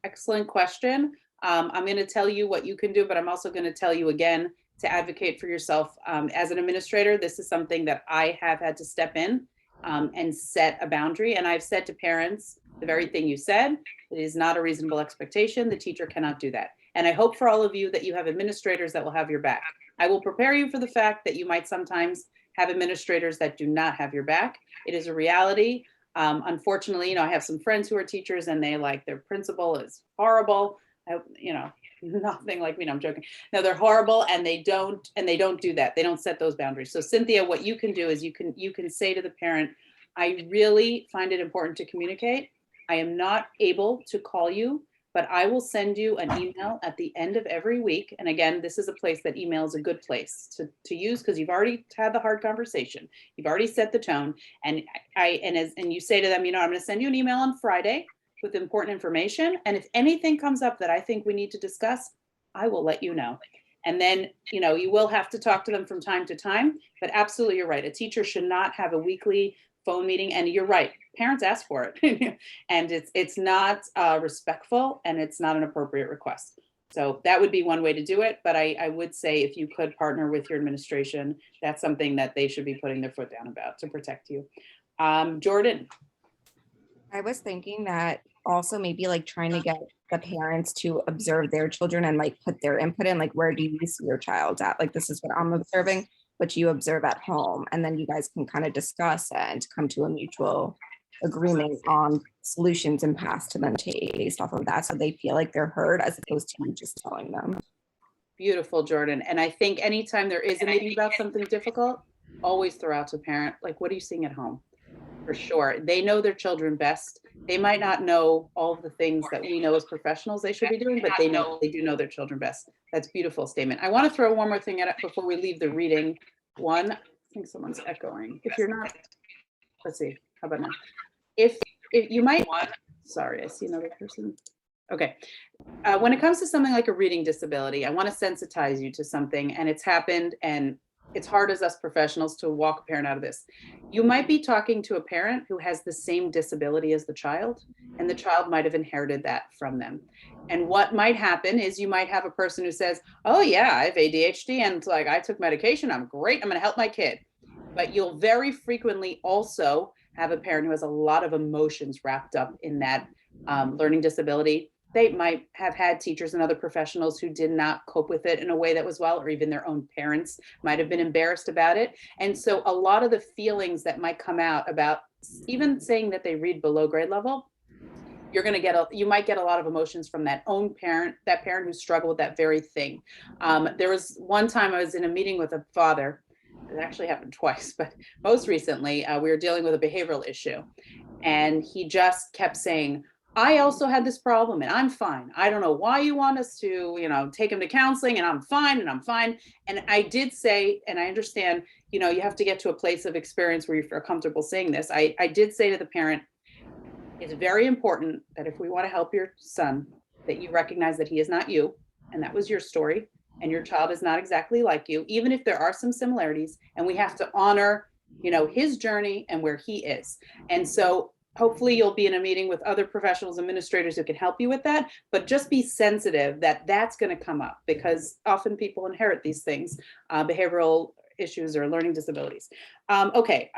Excellent question. I'm going to tell you what you can do, but I'm also going to tell you again to advocate for yourself. As an administrator, this is something that I have had to step in and set a boundary. And I've said to parents, the very thing you said, it is not a reasonable expectation. The teacher cannot do that. And I hope for all of you that you have administrators that will have your back. I will prepare you for the fact that you might sometimes have administrators that do not have your back. It is a reality. Unfortunately, you know, I have some friends who are teachers and they like their principal is horrible. You know, nothing like me. No, I'm joking. No, they're horrible, and they don't do that. They don't set those boundaries. So Cynthia, what you can do is you can say to the parent, I really find it important to communicate. I am not able to call you, but I will send you an email at the end of every week. And again, this is a place that email is a good place to use because you've already had the hard conversation. You've already set the tone. And you say to them, you know, I'm going to send you an email on Friday with important information. And if anything comes up that I think we need to discuss, I will let you know. And then, you know, you will have to talk to them from time to time, but absolutely, you're right. A teacher should not have a weekly phone meeting. And you're right, parents ask for it. And it's not respectful and it's not an appropriate request. So that would be one way to do it. But I would say if you could partner with your administration, that's something that they should be putting their foot down about to protect you. Jordan. I was thinking that also maybe like trying to get the parents to observe their children and like put their input in, like, where do you see your child at? Like, this is what I'm observing, what you observe at home. And then you guys can kind of discuss and come to a mutual agreement on solutions and paths to them take based off of that. So they feel like they're heard as opposed to you just telling them. Beautiful, Jordan. And I think anytime there is a meeting about something difficult, always throw out to parent, like, what are you seeing at home? For sure. They know their children best. They might not know all of the things that we know as professionals they should be doing, but they do know their children best. That's a beautiful statement. I want to throw one more thing at it before we leave the reading one. I think someone's echoing. If you're not, let's see. How about now? If you might, sorry, I see another person. Okay. When it comes to something like a reading disability, I want to sensitize you to something, and it's happened, and it's hard as us professionals to walk a parent out of this. You might be talking to a parent who has the same disability as the child, and the child might have inherited that from them. And what might happen is you might have a person who says, oh yeah, I have ADHD and like I took medication, I'm great, I'm going to help my kid. But you'll very frequently also have a parent who has a lot of emotions wrapped up in that learning disability. They might have had teachers and other professionals who did not cope with it in a way that was well, or even their own parents might have been embarrassed about it. And so a lot of the feelings that might come out about even saying that they read below grade level, you might get a lot of emotions from that own parent, that parent who struggled with that very thing. There was one time I was in a meeting with a father. It actually happened twice, but most recently we were dealing with a behavioral issue. And he just kept saying, I also had this problem and I'm fine. I don't know why you want us to, you know, take him to counseling, and I'm fine and I'm fine. And I did say, and I understand, you know, you have to get to a place of experience where you feel comfortable saying this. I did say to the parent, it's very important that if we want to help your son, that you recognize that he is not you, and that was your story, and your child is not exactly like you, even if there are some similarities, and we have to honor, you know, his journey and where he is. And so hopefully you'll be in a meeting with other professionals, administrators who can help you with that, but just be sensitive that that's going to come up, because often people inherit these things, behavioral issues or learning disabilities. Okay,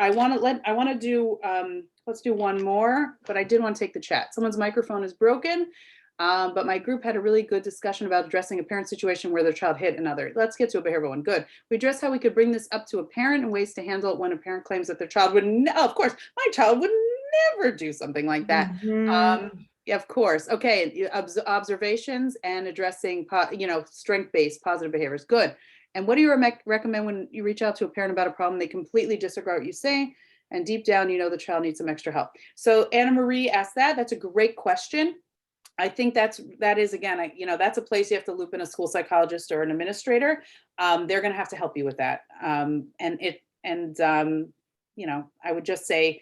let's do one more, but I did want to take the chat. Someone's microphone is broken, but my group had a really good discussion about addressing a parent situation where their child hit another. Let's get to a behavioral one. Good. We addressed how we could bring this up to a parent and ways to handle it when a parent claims that their child would, of course, my child would never do something like that. Yeah, of course. Okay, observations and addressing, strength-based positive behaviors. Good. And what do you recommend when you reach out to a parent about a problem? They completely disagree with what you say, and deep down, the child needs some extra help. So Anna Marie asked that. That's a great question. I think that is again, that's a place you have to loop in a school psychologist or an administrator. They're going to have to help you with that. I would just say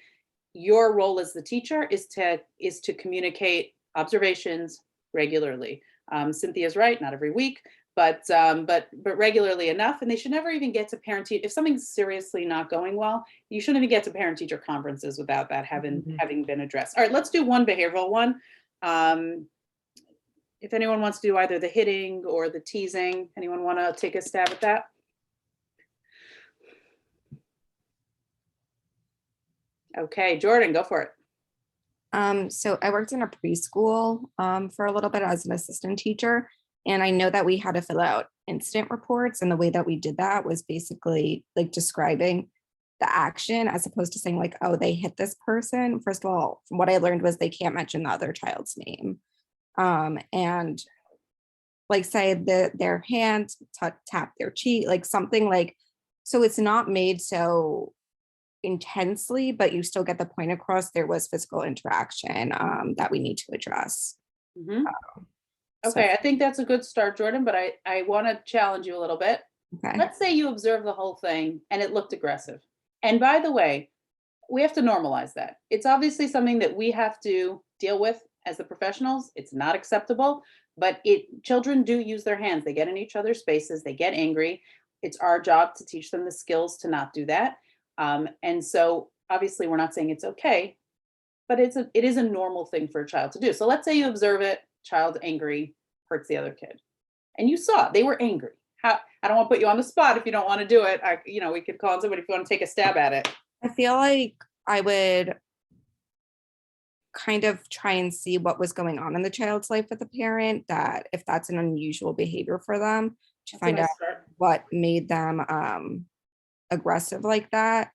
your role as the teacher is to communicate observations regularly. Cynthia's right, not every week, but regularly enough. And they should never even get to if something's seriously not going well, you shouldn't even get to parent-teacher conferences without that having been addressed. All right, let's do one behavioral one. If anyone wants to do either the hitting or the teasing, anyone want to take a stab at that? Okay, Jordan, go for it. So I worked in a preschool for a little bit as an assistant teacher, and I know that we had to fill out incident reports, and the way that we did that was basically like describing the action as opposed to saying like, oh, they hit this person. First of all, what I learned was they can't mention the other child's name. And like say their hand tap their cheek, like something like, so it's not made so intensely, but you still get the point across. There was physical interaction that we need to address. Mm-hmm. Okay, I think that's a good start, Jordan, but I want to challenge you a little bit. Okay. Let's say you observe the whole thing and it looked aggressive. And by the way, we have to normalize that. It's obviously something that we have to deal with as the professionals. It's not acceptable, but children do use their hands. They get in each other's spaces, they get angry. It's our job to teach them the skills to not do that. And so obviously we're not saying it's okay, but it is a normal thing for a child to do. So let's say you observe it, child angry, hurts the other kid. And you saw they were angry. I don't want to put you on the spot if you don't want to do it. We could call on somebody if you want to take a stab at it. I feel like I would kind of try and see what was going on in the child's life with the parent, that if that's an unusual behavior for them, to find out what made them aggressive like that.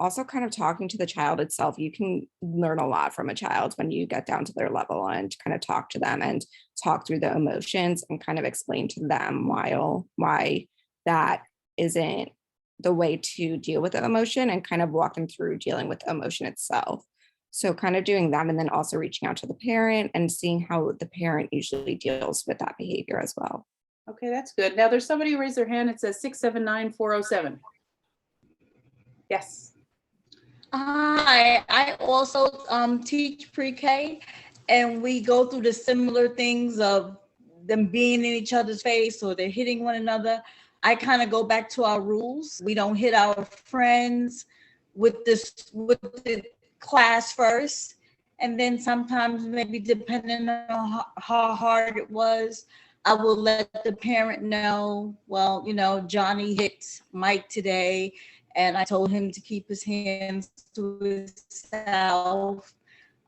Also kind of talking to the child itself. You can learn a lot from a child when you get down to their level and kind of talk to them and talk through the emotions and kind of explain to them why that isn't the way to deal with the emotion, and kind of walk them through dealing with the emotion itself. So kind of doing that, and then also reaching out to the parent and seeing how the parent usually deals with that behavior as well. Okay, that's good. Now there's somebody who raised their hand. It says 679-407. Yes. Hi, I also teach pre-K, and we go through the similar things of them being in each other's face or they're hitting one another. I kind of go back to our rules. We don't hit our friends with the class first, and then sometimes maybe depending on how hard it was, I will let the parent know, well, Johnny hit Mike today, and I told him to keep his hands to himself.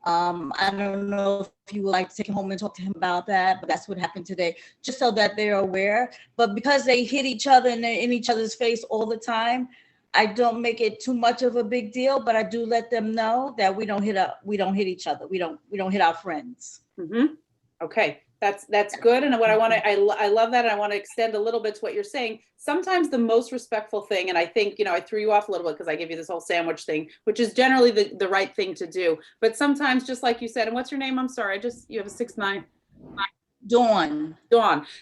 I don't know if you would like to take him home and talk to him about that, but that's what happened today, just so that they're aware. But because they hit each other and they're in each other's face all the time, I don't make it too much of a big deal, but I do let them know that we don't hit each other. We don't hit our friends. Mm-hmm. Okay. That's good. And what I love that. And I want to extend a little bit to what you're saying. Sometimes the most respectful thing, and I think, I threw you off a little bit because I gave you this whole sandwich thing, which is generally the right thing to do. But sometimes, just like you said, and what's your name? I'm sorry. You have a 6'9". Dawn.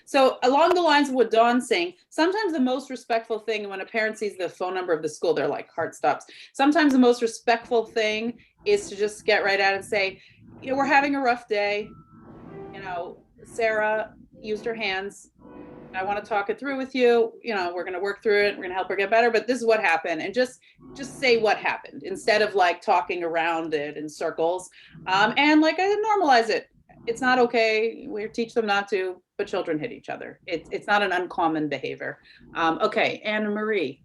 So along the lines of what Dawn's saying, sometimes the most respectful thing, when a parent sees the phone number of the school, they're like, heart stops. Sometimes the most respectful thing is to just get right at it and say, we're having a rough day. Sarah used her hands. I want to talk it through with you. We're going to work through it. We're going to help her get better, but this is what happened. And just say what happened instead of like talking around it in circles. And like I normalize it. It's not okay. We teach them not to, but children hit each other. It's not an uncommon behavior. Okay, Anna Marie.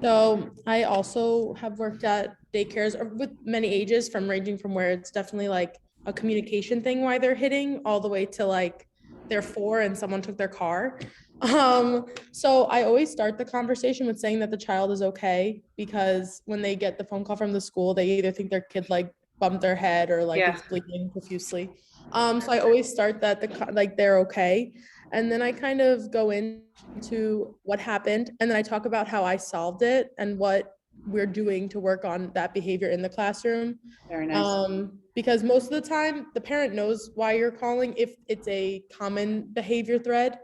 So I also have worked at daycares with many ages, ranging from where it's definitely like a communication thing why they're hitting, all the way to like they're 4 and someone took their car. So I always start the conversation with saying that the child is okay, because when they get the phone call from the school, they either think their kid like bumped their head or like Yeah. it's bleeding profusely. So I always start that like they're okay. And then I kind of go into what happened, and then I talk about how I solved it and what we're doing to work on that behavior in the classroom. Very nice. Because most of the time the parent knows why you're calling if it's a common behavior thread.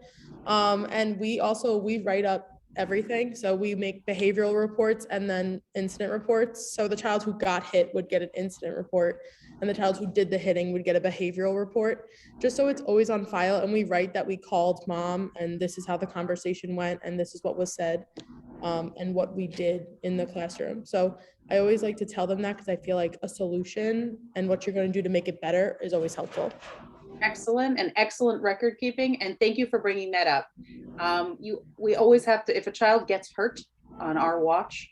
And we write up everything. So we make behavioral reports and then incident reports. So the child who got hit would get an incident report, and the child who did the hitting would get a behavioral report, just so it's always on file. And we write that we called mom and this is how the conversation went and this is what was said, and what we did in the classroom. So I always like to tell them that because I feel like a solution and what you're going to do to make it better is always helpful. Excellent, and excellent record keeping. And thank you for bringing that up. We always have to, if a child gets hurt on our watch,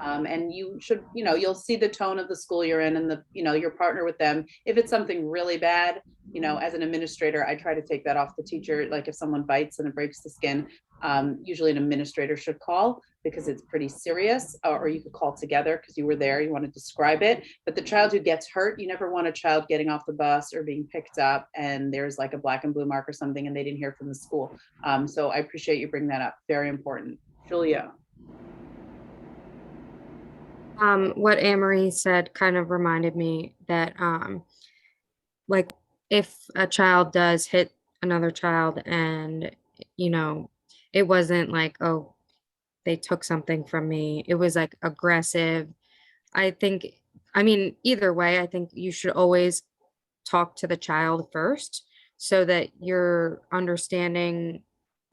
and you should, you'll see the tone of the school you're in and your partner with them. If it's something really bad, as an administrator, I try to take that off the teacher. Like if someone bites and it breaks the skin, usually an administrator should call because it's pretty serious, or you could call together because you were there, you want to describe it. But the child who gets hurt, you never want a child getting off the bus or being picked up and there's like a black and blue mark or something and they didn't hear from the school. So I appreciate you bringing that up. Very important. Julia. What Anne-Marie said kind of reminded me that like if a child does hit another child and it wasn't like, oh, they took something from me, it was like aggressive. Either way, I think you should always talk to the child first so that you're understanding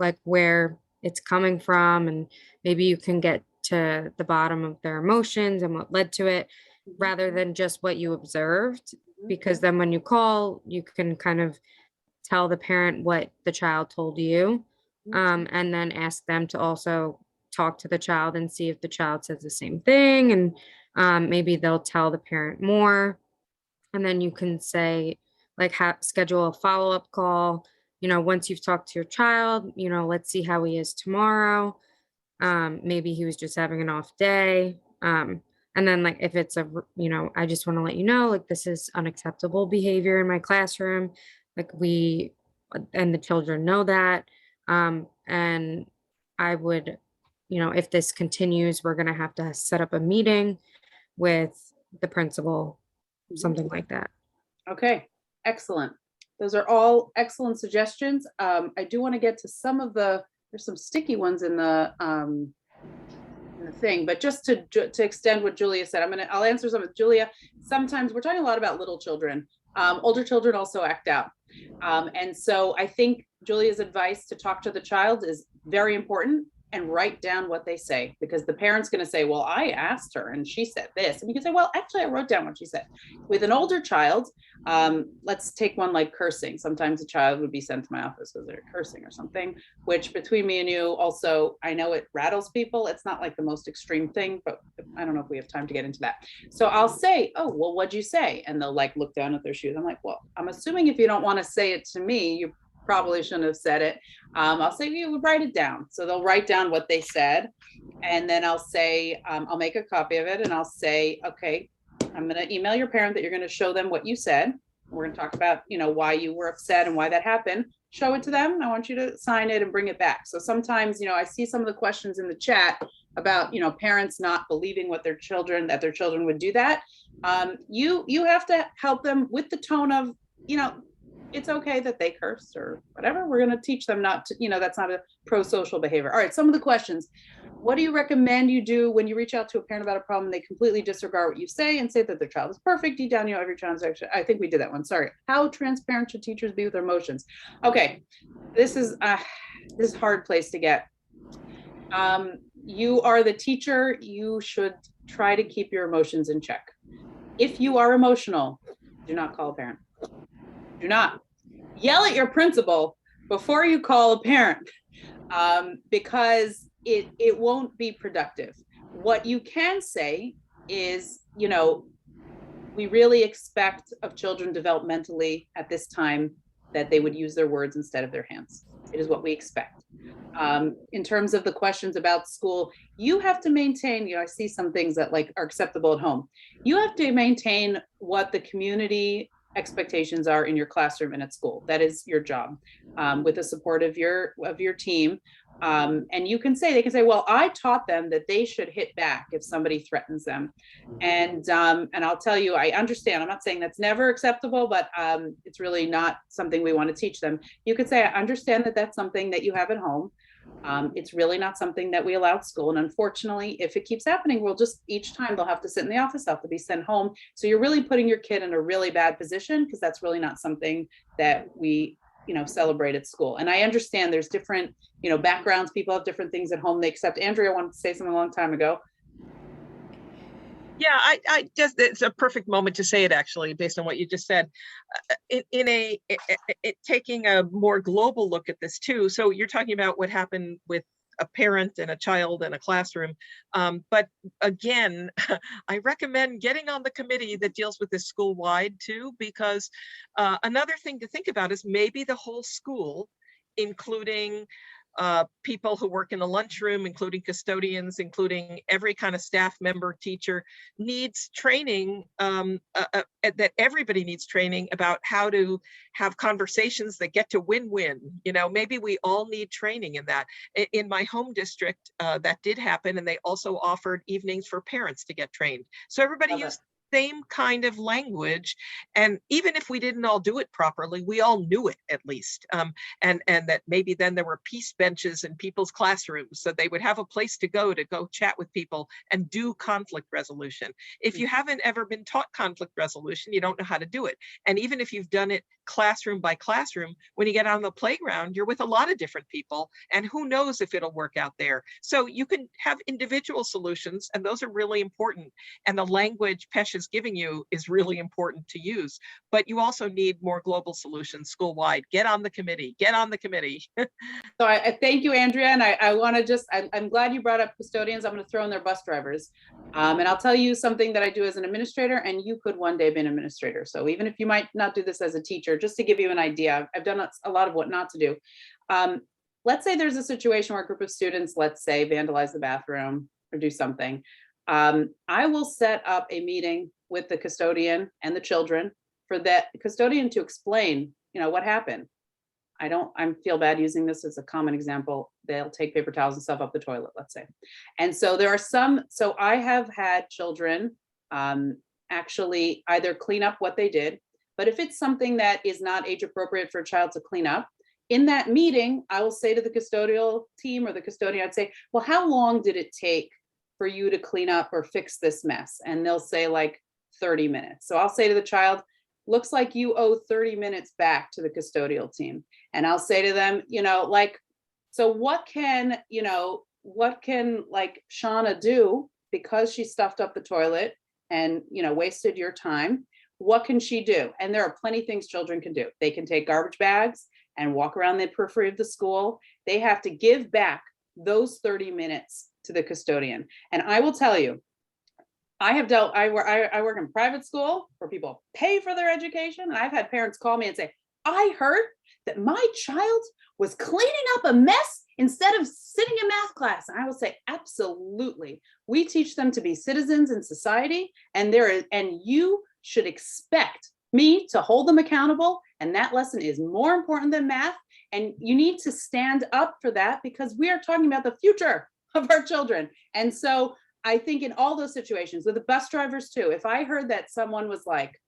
like where it's coming from, and maybe you can get to the bottom of their emotions and what led to it rather than just what you observed, because then when you call, you can kind of tell the parent what the child told you, and then ask them to also talk to the child and see if the child says the same thing, and maybe they'll tell the parent more, and then you can say like schedule a follow-up call, once you've talked to your child, let's see how he is tomorrow. Maybe he was just having an off day. And then like, if it's I just want to let you know, like, this is unacceptable behavior in my classroom. Like and the children know that. And I would, if this continues, we're going to have to set up a meeting with the principal, something like that. Okay, excellent. Those are all excellent suggestions. I do want to get to some of there's some sticky ones in the thing, but just to extend what Julia said, I'll answer some of Julia. Sometimes we're talking a lot about little children. Older children also act out. And so I think Julia's advice to talk to the child is very important, and write down what they say, because the parent's going to say, well, I asked her and she said this. And you can say, well, actually, I wrote down what she said. With an older child, let's take one like cursing. Sometimes a child would be sent to my office because they're cursing or something, which between me and you also, I know it rattles people. It's not like the most extreme thing, but I don't know if we have time to get into that. So I'll say, oh, well, what'd you say? And they'll like look down at their shoes. I'm like, well, I'm assuming if you don't want to say it to me, you probably shouldn't have said it. I'll say you would write it down. So they'll write down what they said. And then I'll say, I'll make a copy of it and I'll say, okay, I'm going to email your parent that you're going to show them what you said. We're going to talk about, why you were upset and why that happened. Show it to them. I want you to sign it and bring it back. So sometimes, I see some of the questions in the chat about, parents not believing that their children would do that. You have to help them with the tone of, it's okay that they curse or whatever. We're going to teach them not to, that's not a pro-social behavior. All right, some of the questions. What do you recommend you do when you reach out to a parent about a problem? They completely disregard what you say and say that their child is perfect. Deep down, every child's actually, I think we did that one. Sorry. How transparent should teachers be with their emotions? Okay, this is a hard place to get. You are the teacher. You should try to keep your emotions in check. If you are emotional, do not call a parent. Do not yell at your principal before you call a parent, because it won't be productive. What you can say is, we really expect of children developmentally at this time that they would use their words instead of their hands. It is what we expect. In terms of the questions about school, you have to maintain, I see some things that like are acceptable at home. You have to maintain what the community expectations are in your classroom and at school. That is your job, with the support of your team. And they can say, well, I taught them that they should hit back if somebody threatens them. And I'll tell you, I understand. I'm not saying that's never acceptable, but it's really not something we want to teach them. You could say, I understand that that's something that you have at home. It's really not something that we allow at school. And unfortunately, if it keeps happening, we'll just, each time they'll have to sit in the office, they'll have to be sent home. So you're really putting your kid in a really bad position, because that's really not something that we, celebrate at school. And I understand there's different, backgrounds. People have different things at home they accept. Andrea wanted to say something a long time ago. Yeah, I just, it's a perfect moment to say it, actually, based on what you just said. Taking a more global look at this too. So you're talking about what happened with a parent and a child in a classroom. But again, I recommend getting on the committee that deals with this school-wide too, because another thing to think about is maybe the whole school, including people who work in the lunchroom, including custodians, including every kind of staff member, teacher, needs training, that everybody needs training about how to have conversations that get to win-win. Maybe we all need training in that. In my home district, that did happen, and they also offered evenings for parents to get trained. So everybody used same kind of language, and even if we didn't all do it properly, we all knew it at least, and that maybe then there were peace benches in people's classrooms, so they would have a place to go chat with people and do conflict resolution. If you haven't ever been taught conflict resolution, you don't know how to do it. And even if you've done it classroom by classroom, when you get on the playground, you're with a lot of different people, and who knows if it'll work out there. So you can have individual solutions, and those are really important. And the language Pesha is giving you is really important to use, but you also need more global solutions school-wide. Get on the committee, So I thank you, Andrea. And I want to just, I'm glad you brought up custodians. I'm going to throw in their bus drivers. And I'll tell you something that I do as an administrator, and you could one day be an administrator. So even if you might not do this as a teacher, just to give you an idea, I've done a lot of what not to do. Let's say there's a situation where a group of students, let's say, vandalize the bathroom or do something. I will set up a meeting with the custodian and the children for that custodian to explain, what happened. I feel bad using this as a common example. They'll take paper towels and stuff up the toilet, let's say. And so there are so I have had children actually either clean up what they did, but if it's something that is not age appropriate for a child to clean up, in that meeting, I will say to the custodial team or the custodian, I'd say, well, how long did it take for you to clean up or fix this mess? And they'll say like 30 minutes. So I'll say to the child, looks like you owe 30 minutes back to the custodial team. And I'll say to them, so what can like Shauna do, because she stuffed up the toilet and, wasted your time? What can she do? And there are plenty of things children can do. They can take garbage bags and walk around the periphery of the school. They have to give back those 30 minutes to the custodian. And I will tell you, I work in private school where people pay for their education. And I've had parents call me and say, I heard that my child was cleaning up a mess instead of sitting in math class. And I will say, absolutely. We teach them to be citizens in society, and you should expect me to hold them accountable. And that lesson is more important than math. And you need to stand up for that, because we are talking about the future of our children. And so I think in all those situations, with the bus drivers too, if I heard that someone was like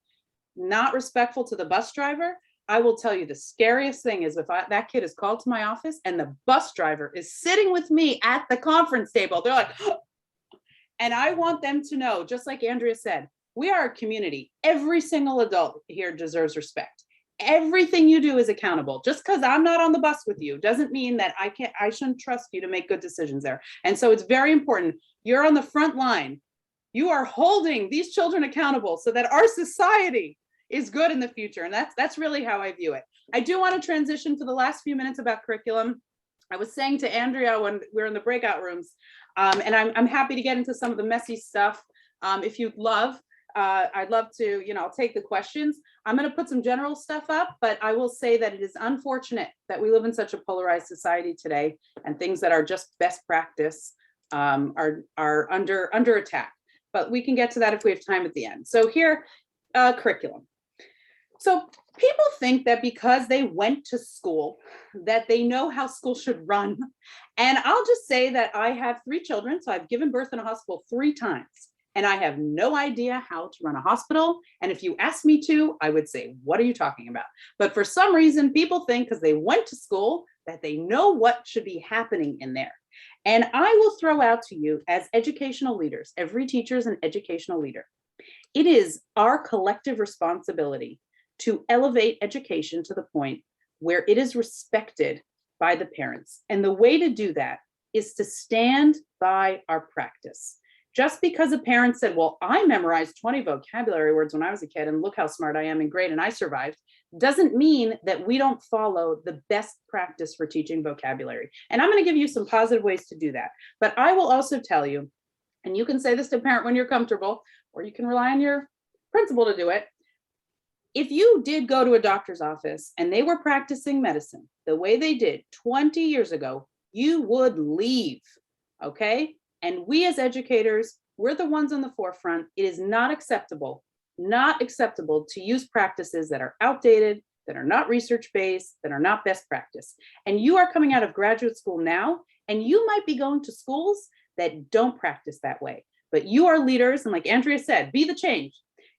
not respectful to the bus driver, I will tell you the scariest thing is if that kid is called to my office and the bus driver is sitting with me at the conference table, they're like, and I want them to know, just like Andrea said, we are a community. Every single adult here deserves respect. Everything you do is accountable. Just because I'm not on the bus with you doesn't mean that I shouldn't trust you to make good decisions there. And so it's very important. You're on the front line. You are holding these children accountable so that our society is good in the future. And that's really how I view it. I do want to transition for the last few minutes about curriculum. I was saying to Andrea when we were in the breakout rooms, and I'm happy to get into some of the messy stuff if you'd love. I'd love to, I'll take the questions. I'm going to put some general stuff up, but I will say that it is unfortunate that we live in such a polarized society today, and things that are just best practice are under attack. But we can get to that if we have time at the end. So here, curriculum. So people think that because they went to school, that they know how school should run. And I'll just say that I have 3 children, so I've given birth in a hospital 3 times. And I have no idea how to run a hospital. And if you asked me to, I would say, what are you talking about? But for some reason, people think because they went to school that they know what should be happening in there. And I will throw out to you as educational leaders, every teacher is an educational leader. It is our collective responsibility to elevate education to the point where it is respected by the parents. And the way to do that is to stand by our practice. Just because a parent said, well, I memorized 20 vocabulary words when I was a kid and look how smart I am and great and I survived, doesn't mean that we don't follow the best practice for teaching vocabulary. And I'm going to give you some positive ways to do that. But I will also tell you, and you can say this to a parent when you're comfortable, or you can rely on your principal to do it. If you did go to a doctor's office and they were practicing medicine the way they did 20 years ago, you would leave, okay? And we as educators, we're the ones on the forefront. It is not acceptable to use practices that are outdated, that are not research-based, that are not best practice. And you are coming out of graduate school now, and you might be going to schools that don't practice that way. But you are leaders, and like Andrea said, be the change.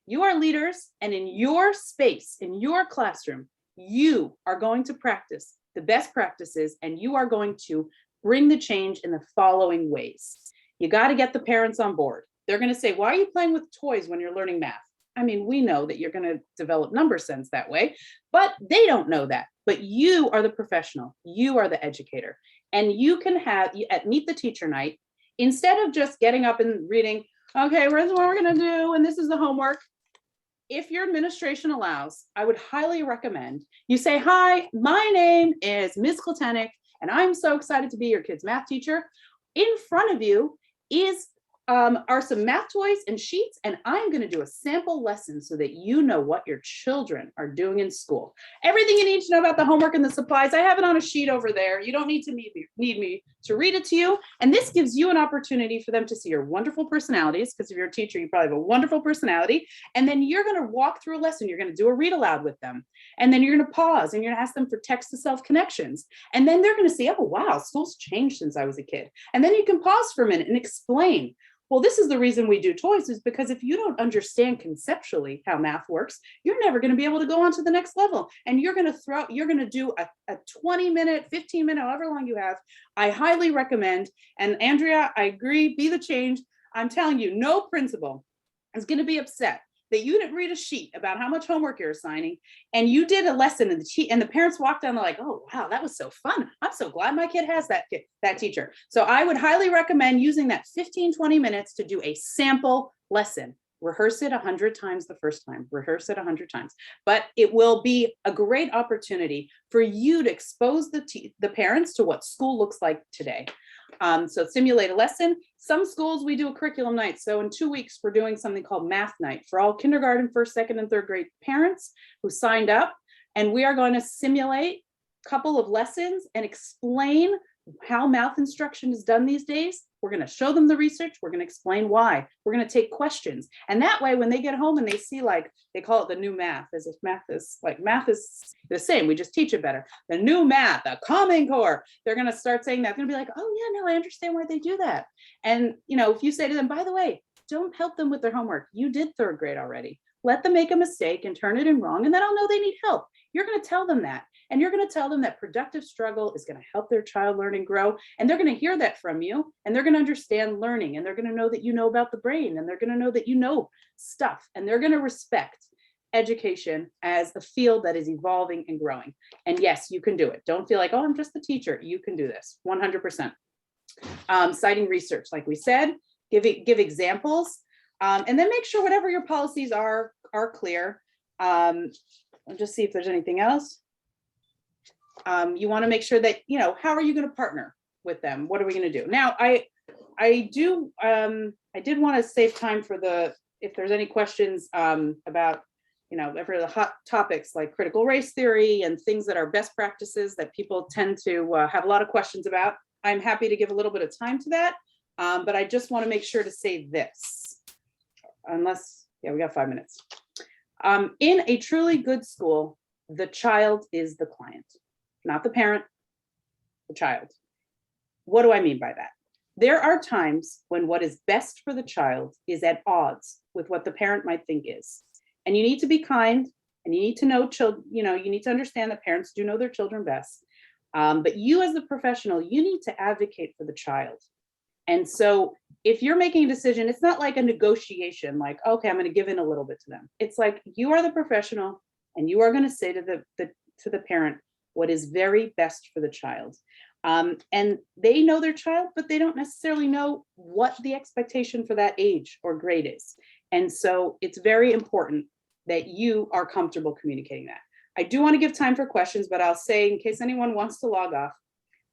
You are leaders, and in your space, in your classroom, you are going to practice the best practices, and you are going to bring the change in the following ways. You got to get the parents on board. They're going to say, why are you playing with toys when you're learning math? I mean, we know that you're going to develop number sense that way, but they don't know that. But you are the professional. You are the educator. And you can have, at Meet the Teacher Night, instead of just getting up and reading, okay, here's what we're going to do, and this is the homework. If your administration allows, I would highly recommend you say, hi, my name is Ms. Kletenik, and I'm so excited to be your kid's math teacher. In front of you are some math toys and sheets, and I'm going to do a sample lesson so that you know what your children are doing in school. Everything you need to know about the homework and the supplies, I have it on a sheet over there. You don't need me to read it to you. And this gives you an opportunity for them to see your wonderful personalities, because if you're a teacher, you probably have a wonderful personality. And then you're going to walk through a lesson. You're going to do a read aloud with them. And then you're going to pause and you're going to ask them for text to self connections. And then they're going to say, oh, wow, school's changed since I was a kid. And then you can pause for a minute and explain. Well, this is the reason we do toys, is because if you don't understand conceptually how math works, you're never going to be able to go on to the next level. And you're going to do a 20-minute, 15-minute, however long you have. I highly recommend. And Andrea, I agree, be the change. I'm telling you, no principal is going to be upset that you didn't read a sheet about how much homework you're assigning, and you did a lesson and the parents walked down, they're like, oh, wow, that was so fun. I'm so glad my kid has that teacher. So I would highly recommend using that 15-20 minutes to do a sample lesson. Rehearse it 100 times the first time, rehearse it 100 times. But it will be a great opportunity for you to expose the parents to what school looks like today. So simulate a lesson. Some schools, we do a curriculum night. So in 2 weeks, we're doing something called math night for all kindergarten, first, second, and third grade parents who signed up. And we are going to simulate a couple of lessons and explain how math instruction is done these days. We're going to show them the research. We're going to explain why. We're going to take questions. And that way, when they get home and they see, like, they call it the new math, as if math is the same. We just teach it better. The new math, the Common Core. They're going to start saying that. They're going to be like, oh, yeah, no, I understand why they do that. And, if you say to them, by the way, don't help them with their homework. You did third grade already. Let them make a mistake and turn it in wrong, and then I'll know they need help. You're going to tell them that. And you're going to tell them that productive struggle is going to help their child learn and grow. And they're going to hear that from you, and they're going to understand learning, and they're going to know that you know about the brain, and they're going to know that you know stuff, and they're going to respect education as a field that is evolving and growing. And yes, you can do it. Don't feel like, oh, I'm just the teacher. You can do this 100%. Citing research, like we said, give examples, and then make sure whatever your policies are clear. I'll just see if there's anything else. You want to make sure that, how are you going to partner with them? What are we going to do? Now, I did want to save time for the if there's any questions about, you know, ever the hot topics like critical race theory and things that are best practices that people tend to have a lot of questions about, I'm happy to give a little bit of time to that. But I just want to make sure to say this, unless, yeah, we got 5 minutes. In a truly good school, the child is the client, not the parent, the child. What do I mean by that? There are times when what is best for the child is at odds with what the parent might think is. And you need to be kind, and you need to know children, you know, you need to understand that parents do know their children best. But you as the professional, you need to advocate for the child. And so if you're making a decision, it's not like a negotiation, like, okay, I'm going to give in a little bit to them. It's like you are the professional and you are going to say to the parent what is very best for the child. And they know their child, but they don't necessarily know what the expectation for that age or grade is. And so it's very important that you are comfortable communicating that. I do want to give time for questions, but I'll say, in case anyone wants to log off,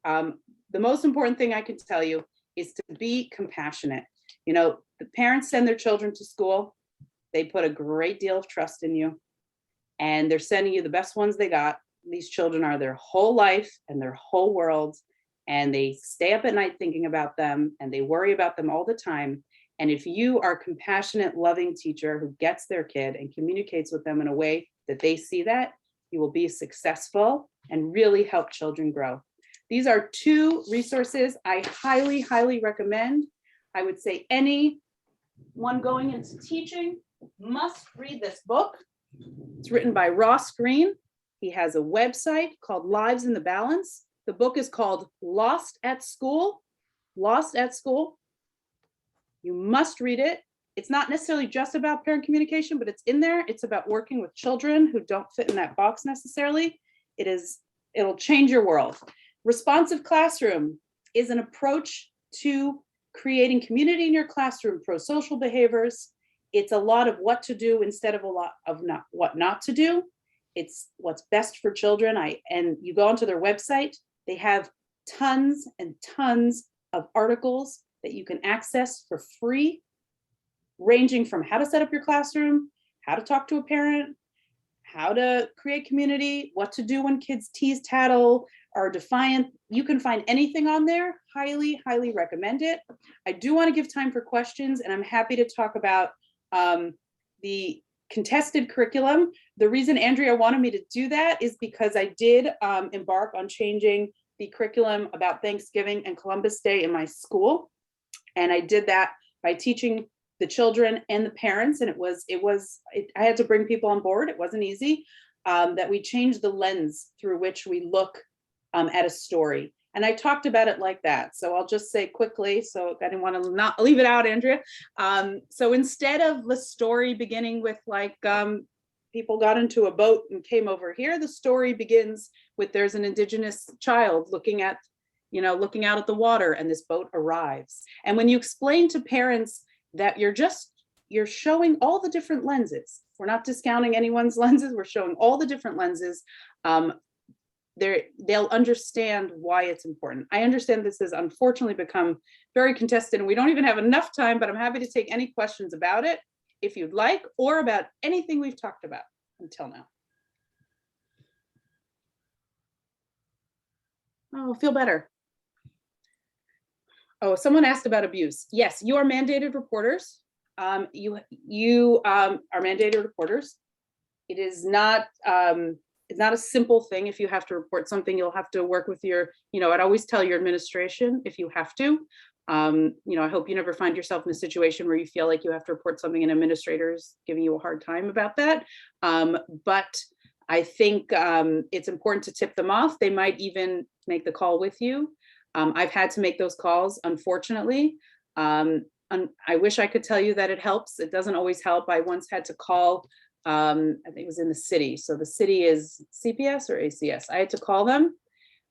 the most important thing I can tell you is to be compassionate. You know, the parents send their children to school. They put a great deal of trust in you, and they're sending you the best ones they got. These children are their whole life and their whole world, and they stay up at night thinking about them, and they worry about them all the time. And if you are a compassionate, loving teacher who gets their kid and communicates with them in a way that they see that, you will be successful and really help children grow. These are 2 resources I highly, highly recommend. I would say anyone going into teaching must read this book. It's written by Ross Green. He has a website called Lives in the Balance. The book is called Lost at School. Lost at School. You must read it. It's not necessarily just about parent communication, but it's in there. It's about working with children who don't fit in that box necessarily. It'll change your world. Responsive classroom is an approach to creating community in your classroom, pro-social behaviors. It's a lot of what to do instead of a lot of what not to do. It's what's best for children. And you go onto their website, they have tons and tons of articles that you can access for free, ranging from how to set up your classroom, how to talk to a parent, how to create community, what to do when kids tease, tattle, are defiant. You can find anything on there. Highly, highly recommend it. I do want to give time for questions, and I'm happy to talk about the contested curriculum. The reason Andrea wanted me to do that is because I did embark on changing the curriculum about Thanksgiving and Columbus Day in my school. And I did that by teaching the children and the parents. And I had to bring people on board. It wasn't easy. That we changed the lens through which we look at a story. And I talked about it like that. So I'll just say quickly, so I didn't want to not leave it out, Andrea. So instead of the story beginning with like, people got into a boat and came over here, the story begins with there's an indigenous child looking out at the water, and this boat arrives. And when you explain to parents that you're showing all the different lenses, we're not discounting anyone's lenses, we're showing all the different lenses, they'll understand why it's important. I understand this has unfortunately become very contested and we don't even have enough time, but I'm happy to take any questions about it if you'd like, or about anything we've talked about until now. Oh, feel better. Oh, someone asked about abuse. Yes, you are mandated reporters. You are mandated reporters. It is not, it's not a simple thing. If you have to report something, you'll have to work with your, I'd always tell your administration if you have to. I hope you never find yourself in a situation where you feel like you have to report something and administrators giving you a hard time about that. But I think it's important to tip them off. They might even make the call with you. I've had to make those calls, unfortunately. I wish I could tell you that it helps. It doesn't always help. I once had to call, I think it was in the city. So the city is CPS or ACS. I had to call them.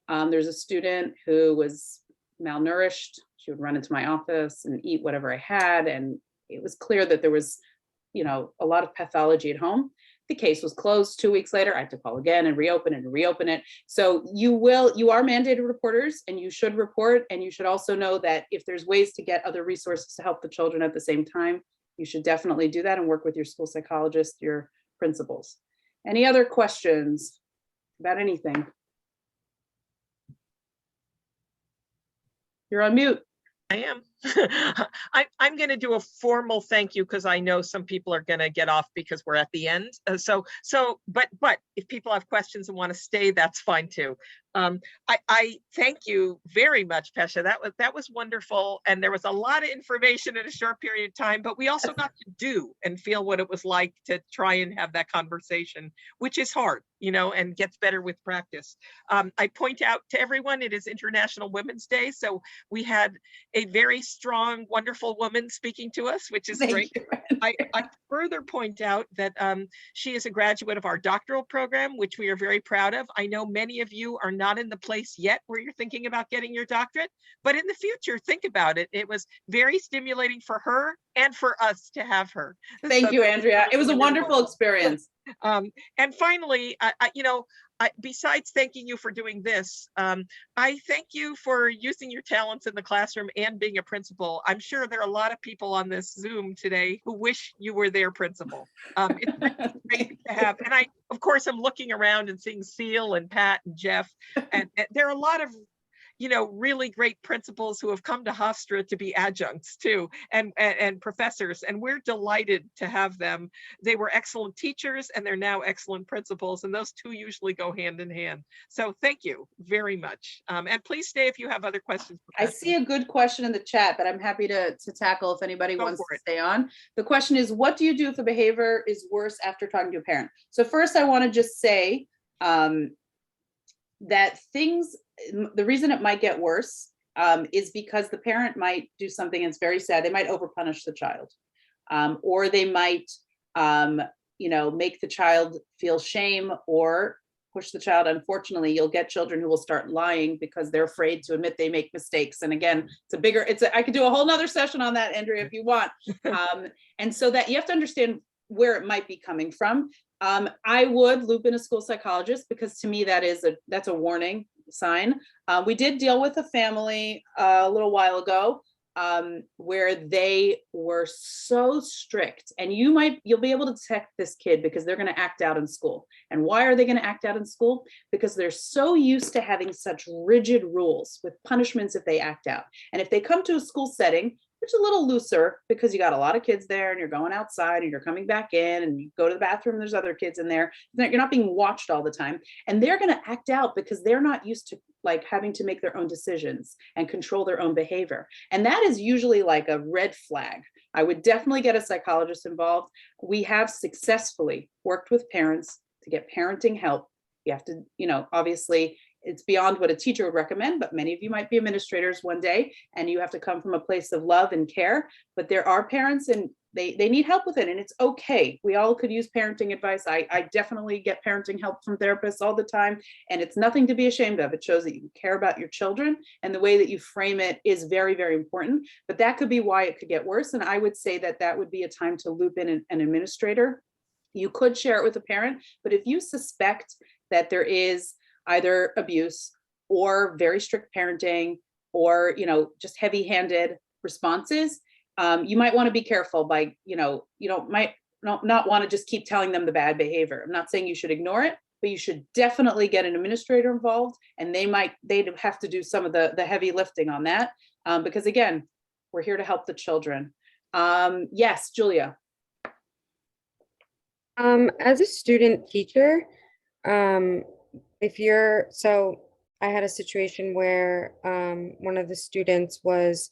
There's a student who was malnourished. She would run into my office and eat whatever I had. And it was clear that there was, a lot of pathology at home. The case was closed. 2 weeks later, I had to call again and reopen it. So you are mandated reporters and you should report. And you should also know that if there's ways to get other resources to help the children at the same time, you should definitely do that and work with your school psychologist, your principals. Any other questions about anything? You're on mute. I am. I'm going to do a formal thank you because I know some people are going to get off because we're at the end. But if people have questions and want to stay, that's fine too. I thank you very much, Pesha. That was wonderful, and there was a lot of information in a short period of time. But we also got to do and feel what it was like to try and have that conversation, which is hard, and gets better with practice. I point out to everyone, it is International Women's Day, so we had a very strong, wonderful woman speaking to us, which is great. I further point out that she is a graduate of our doctoral program, which we are very proud of. I know many of you are not in the place yet where you're thinking about getting your doctorate, but in the future, think about it. It was very stimulating for her and for us to have her. Thank you, Andrea. It was a wonderful experience. And finally, besides thanking you for doing this, I thank you for using your talents in the classroom and being a principal. I'm sure there are a lot of people on this Zoom today who wish you were their principal. It's great to have, and of course, I'm looking around and seeing Seal and Pat and Jeff, and there are a lot of really great principals who have come to Hofstra to be adjuncts too, and professors, and we're delighted to have them. They were excellent teachers and they're now excellent principals, and those two usually go hand in hand. So thank you very much. And please stay if you have other questions. I see a good question in the chat that I'm happy to tackle if anybody wants to stay on. The question is, what do you do if the behavior is worse after talking to a parent? So first I want to just say that the reason it might get worse is because the parent might do something that's very sad. They might overpunish the child, or they might, make the child feel shame or push the child. Unfortunately, you'll get children who will start lying because they're afraid to admit they make mistakes. And again, I could do a whole nother session on that, Andrea, if you want. And so that you have to understand where it might be coming from. I would loop in a school psychologist because to me that's a warning sign. We did deal with a family a little while ago where they were so strict, and you'll be able to detect this kid because they're going to act out in school. And why are they going to act out in school? Because they're so used to having such rigid rules with punishments if they act out. And if they come to a school setting which is a little looser because you got a lot of kids there and you're going outside and you're coming back in and you go to the bathroom, there's other kids in there. You're not being watched all the time. And they're going to act out because they're not used to like having to make their own decisions and control their own behavior. And that is usually like a red flag. I would definitely get a psychologist involved. We have successfully worked with parents to get parenting help. You have to, obviously it's beyond what a teacher would recommend, but many of you might be administrators one day and you have to come from a place of love and care. But there are parents and they need help with it, and it's okay. We all could use parenting advice. I definitely get parenting help from therapists all the time, and it's nothing to be ashamed of. It shows that you care about your children, and the way that you frame it is very, very important. But that could be why it could get worse. And I would say that would be a time to loop in an administrator. You could share it with a parent, but if you suspect that there is either abuse or very strict parenting or just heavy-handed responses, you might want to be careful by might not want to just keep telling them the bad behavior. I'm not saying you should ignore it, but you should definitely get an administrator involved, and they'd have to do some of the heavy lifting on that, because again, we're here to help the children. Yes, Julia. As a student teacher, I had a situation where one of the students was,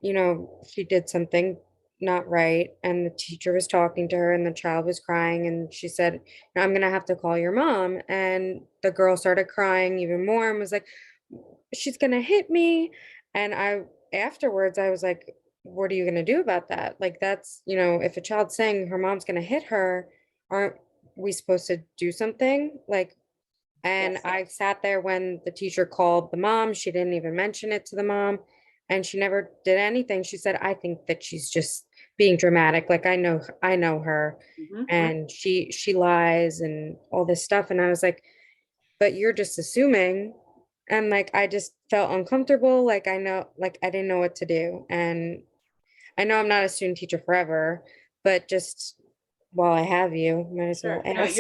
she did something not right, and the teacher was talking to her and the child was crying, and she said, I'm gonna have to call your mom. And the girl started crying even more and was like, she's gonna hit me. And afterwards I was like, what are you gonna do about that? Like, that's, if a child's saying her mom's gonna hit her, aren't we supposed to do something? And yes. I sat there when the teacher called the mom. She didn't even mention it to the mom, and she never did anything. She said, I think that she's just being dramatic. Like, I know her, mm-hmm. and she lies and all this stuff. And I was like, but you're just assuming. And I just felt uncomfortable. I didn't know what to do. And I know I'm not a student teacher forever, but just while I have you, might as well Sure. No, ask.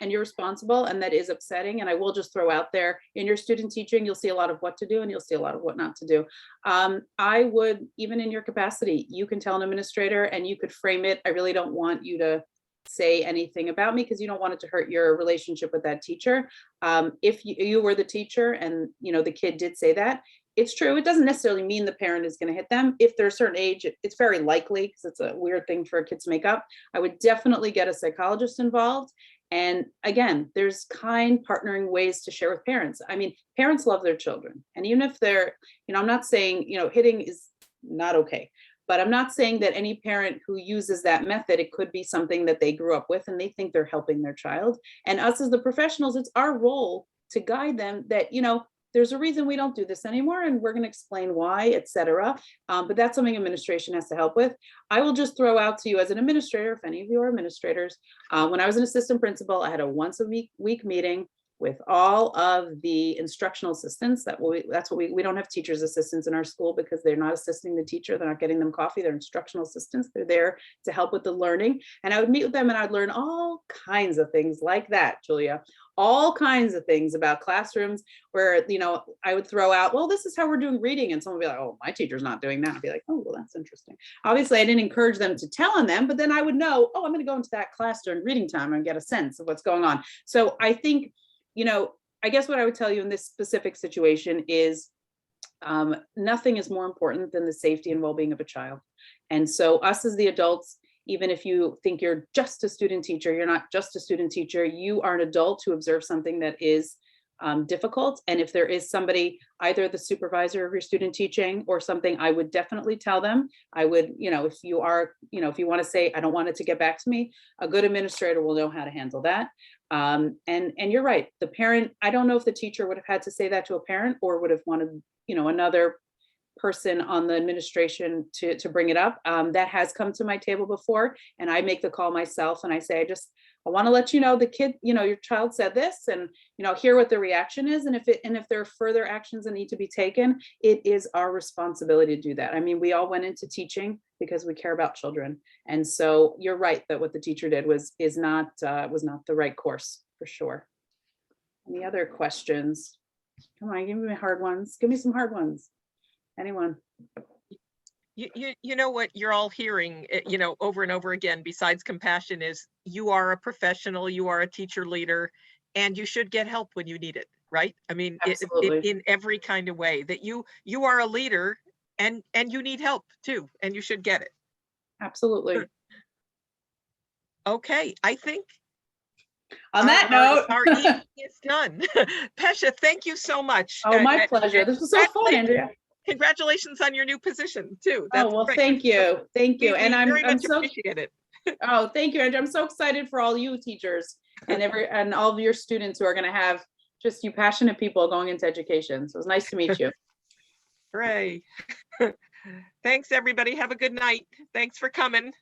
you're responsible, and that is upsetting. And I will just throw out there, in your student teaching, you'll see a lot of what to do and you'll see a lot of what not to do. I would, even in your capacity, you can tell an administrator and you could frame it. I really don't want you to say anything about me because you don't want it to hurt your relationship with that teacher. If you were the teacher and the kid did say that, it's true. It doesn't necessarily mean the parent is going to hit them. If they're a certain age, it's very likely, because it's a weird thing for a kid to make up. I would definitely get a psychologist involved. And again, there's kind partnering ways to share with parents. I mean, parents love their children. And even if they're, I'm not saying, hitting is not okay, but I'm not saying that any parent who uses that method, it could be something that they grew up with and they think they're helping their child. And us as the professionals, it's our role to guide them that, there's a reason we don't do this anymore, and we're going to explain why, etc. But that's something administration has to help with. I will just throw out to you as an administrator, if any of you are administrators, when I was an assistant principal, I had a once a week meeting with all of the instructional assistants. That's what we don't have teachers assistants in our school because they're not assisting the teacher. They're not getting them coffee. They're instructional assistants. They're there to help with the learning. And I would meet with them and I'd learn all kinds of things like that, Julia. All kinds of things about classrooms where, I would throw out, well, this is how we're doing reading. And someone would be like, oh, my teacher's not doing that. I'd be like, oh, well, that's interesting. Obviously, I didn't encourage them to tell on them, but then I would know, oh, I'm going to go into that class during reading time and get a sense of what's going on. So I think, I guess what I would tell you in this specific situation is nothing is more important than the safety and well-being of a child. And so us as the adults, even if you think you're just a student teacher, you're not just a student teacher, you are an adult who observes something that is difficult. And if there is somebody, either the supervisor of your student teaching or something, I would definitely tell them. I would, if you are, if you want to say, I don't want it to get back to me, a good administrator will know how to handle that. And you're right, the parent, I don't know if the teacher would have had to say that to a parent or would have wanted, another person on the administration to bring it up. That has come to my table before, and I make the call myself and I say, I want to let you know the kid, your child said this, and hear what the reaction is. And if there are further actions that need to be taken, it is our responsibility to do that. I mean, we all went into teaching because we care about children. And so you're right that what the teacher did was not the right course, for sure. Any other questions? Come on, give me hard ones. Give me some hard ones. Anyone? You know what you're all hearing, over and over again, besides compassion, is you are a professional, you are a teacher leader, and you should get help when you need it, right? I mean, in every kind of way that you are a leader and you need help too, and you should get it. Absolutely. Okay, I think on that note, our evening is done. Pesha, thank you so much. Oh, my pleasure. This was so fun, Andrea. Congratulations on your new position too. That's well, great. Thank you. And I'm so appreciate it. Oh, thank you, Andrea. I'm so excited for all you teachers and all of your students who are going to have just you passionate people going into education. So it's nice to meet you. Hooray. Thanks, everybody. Have a good night. Thanks for coming.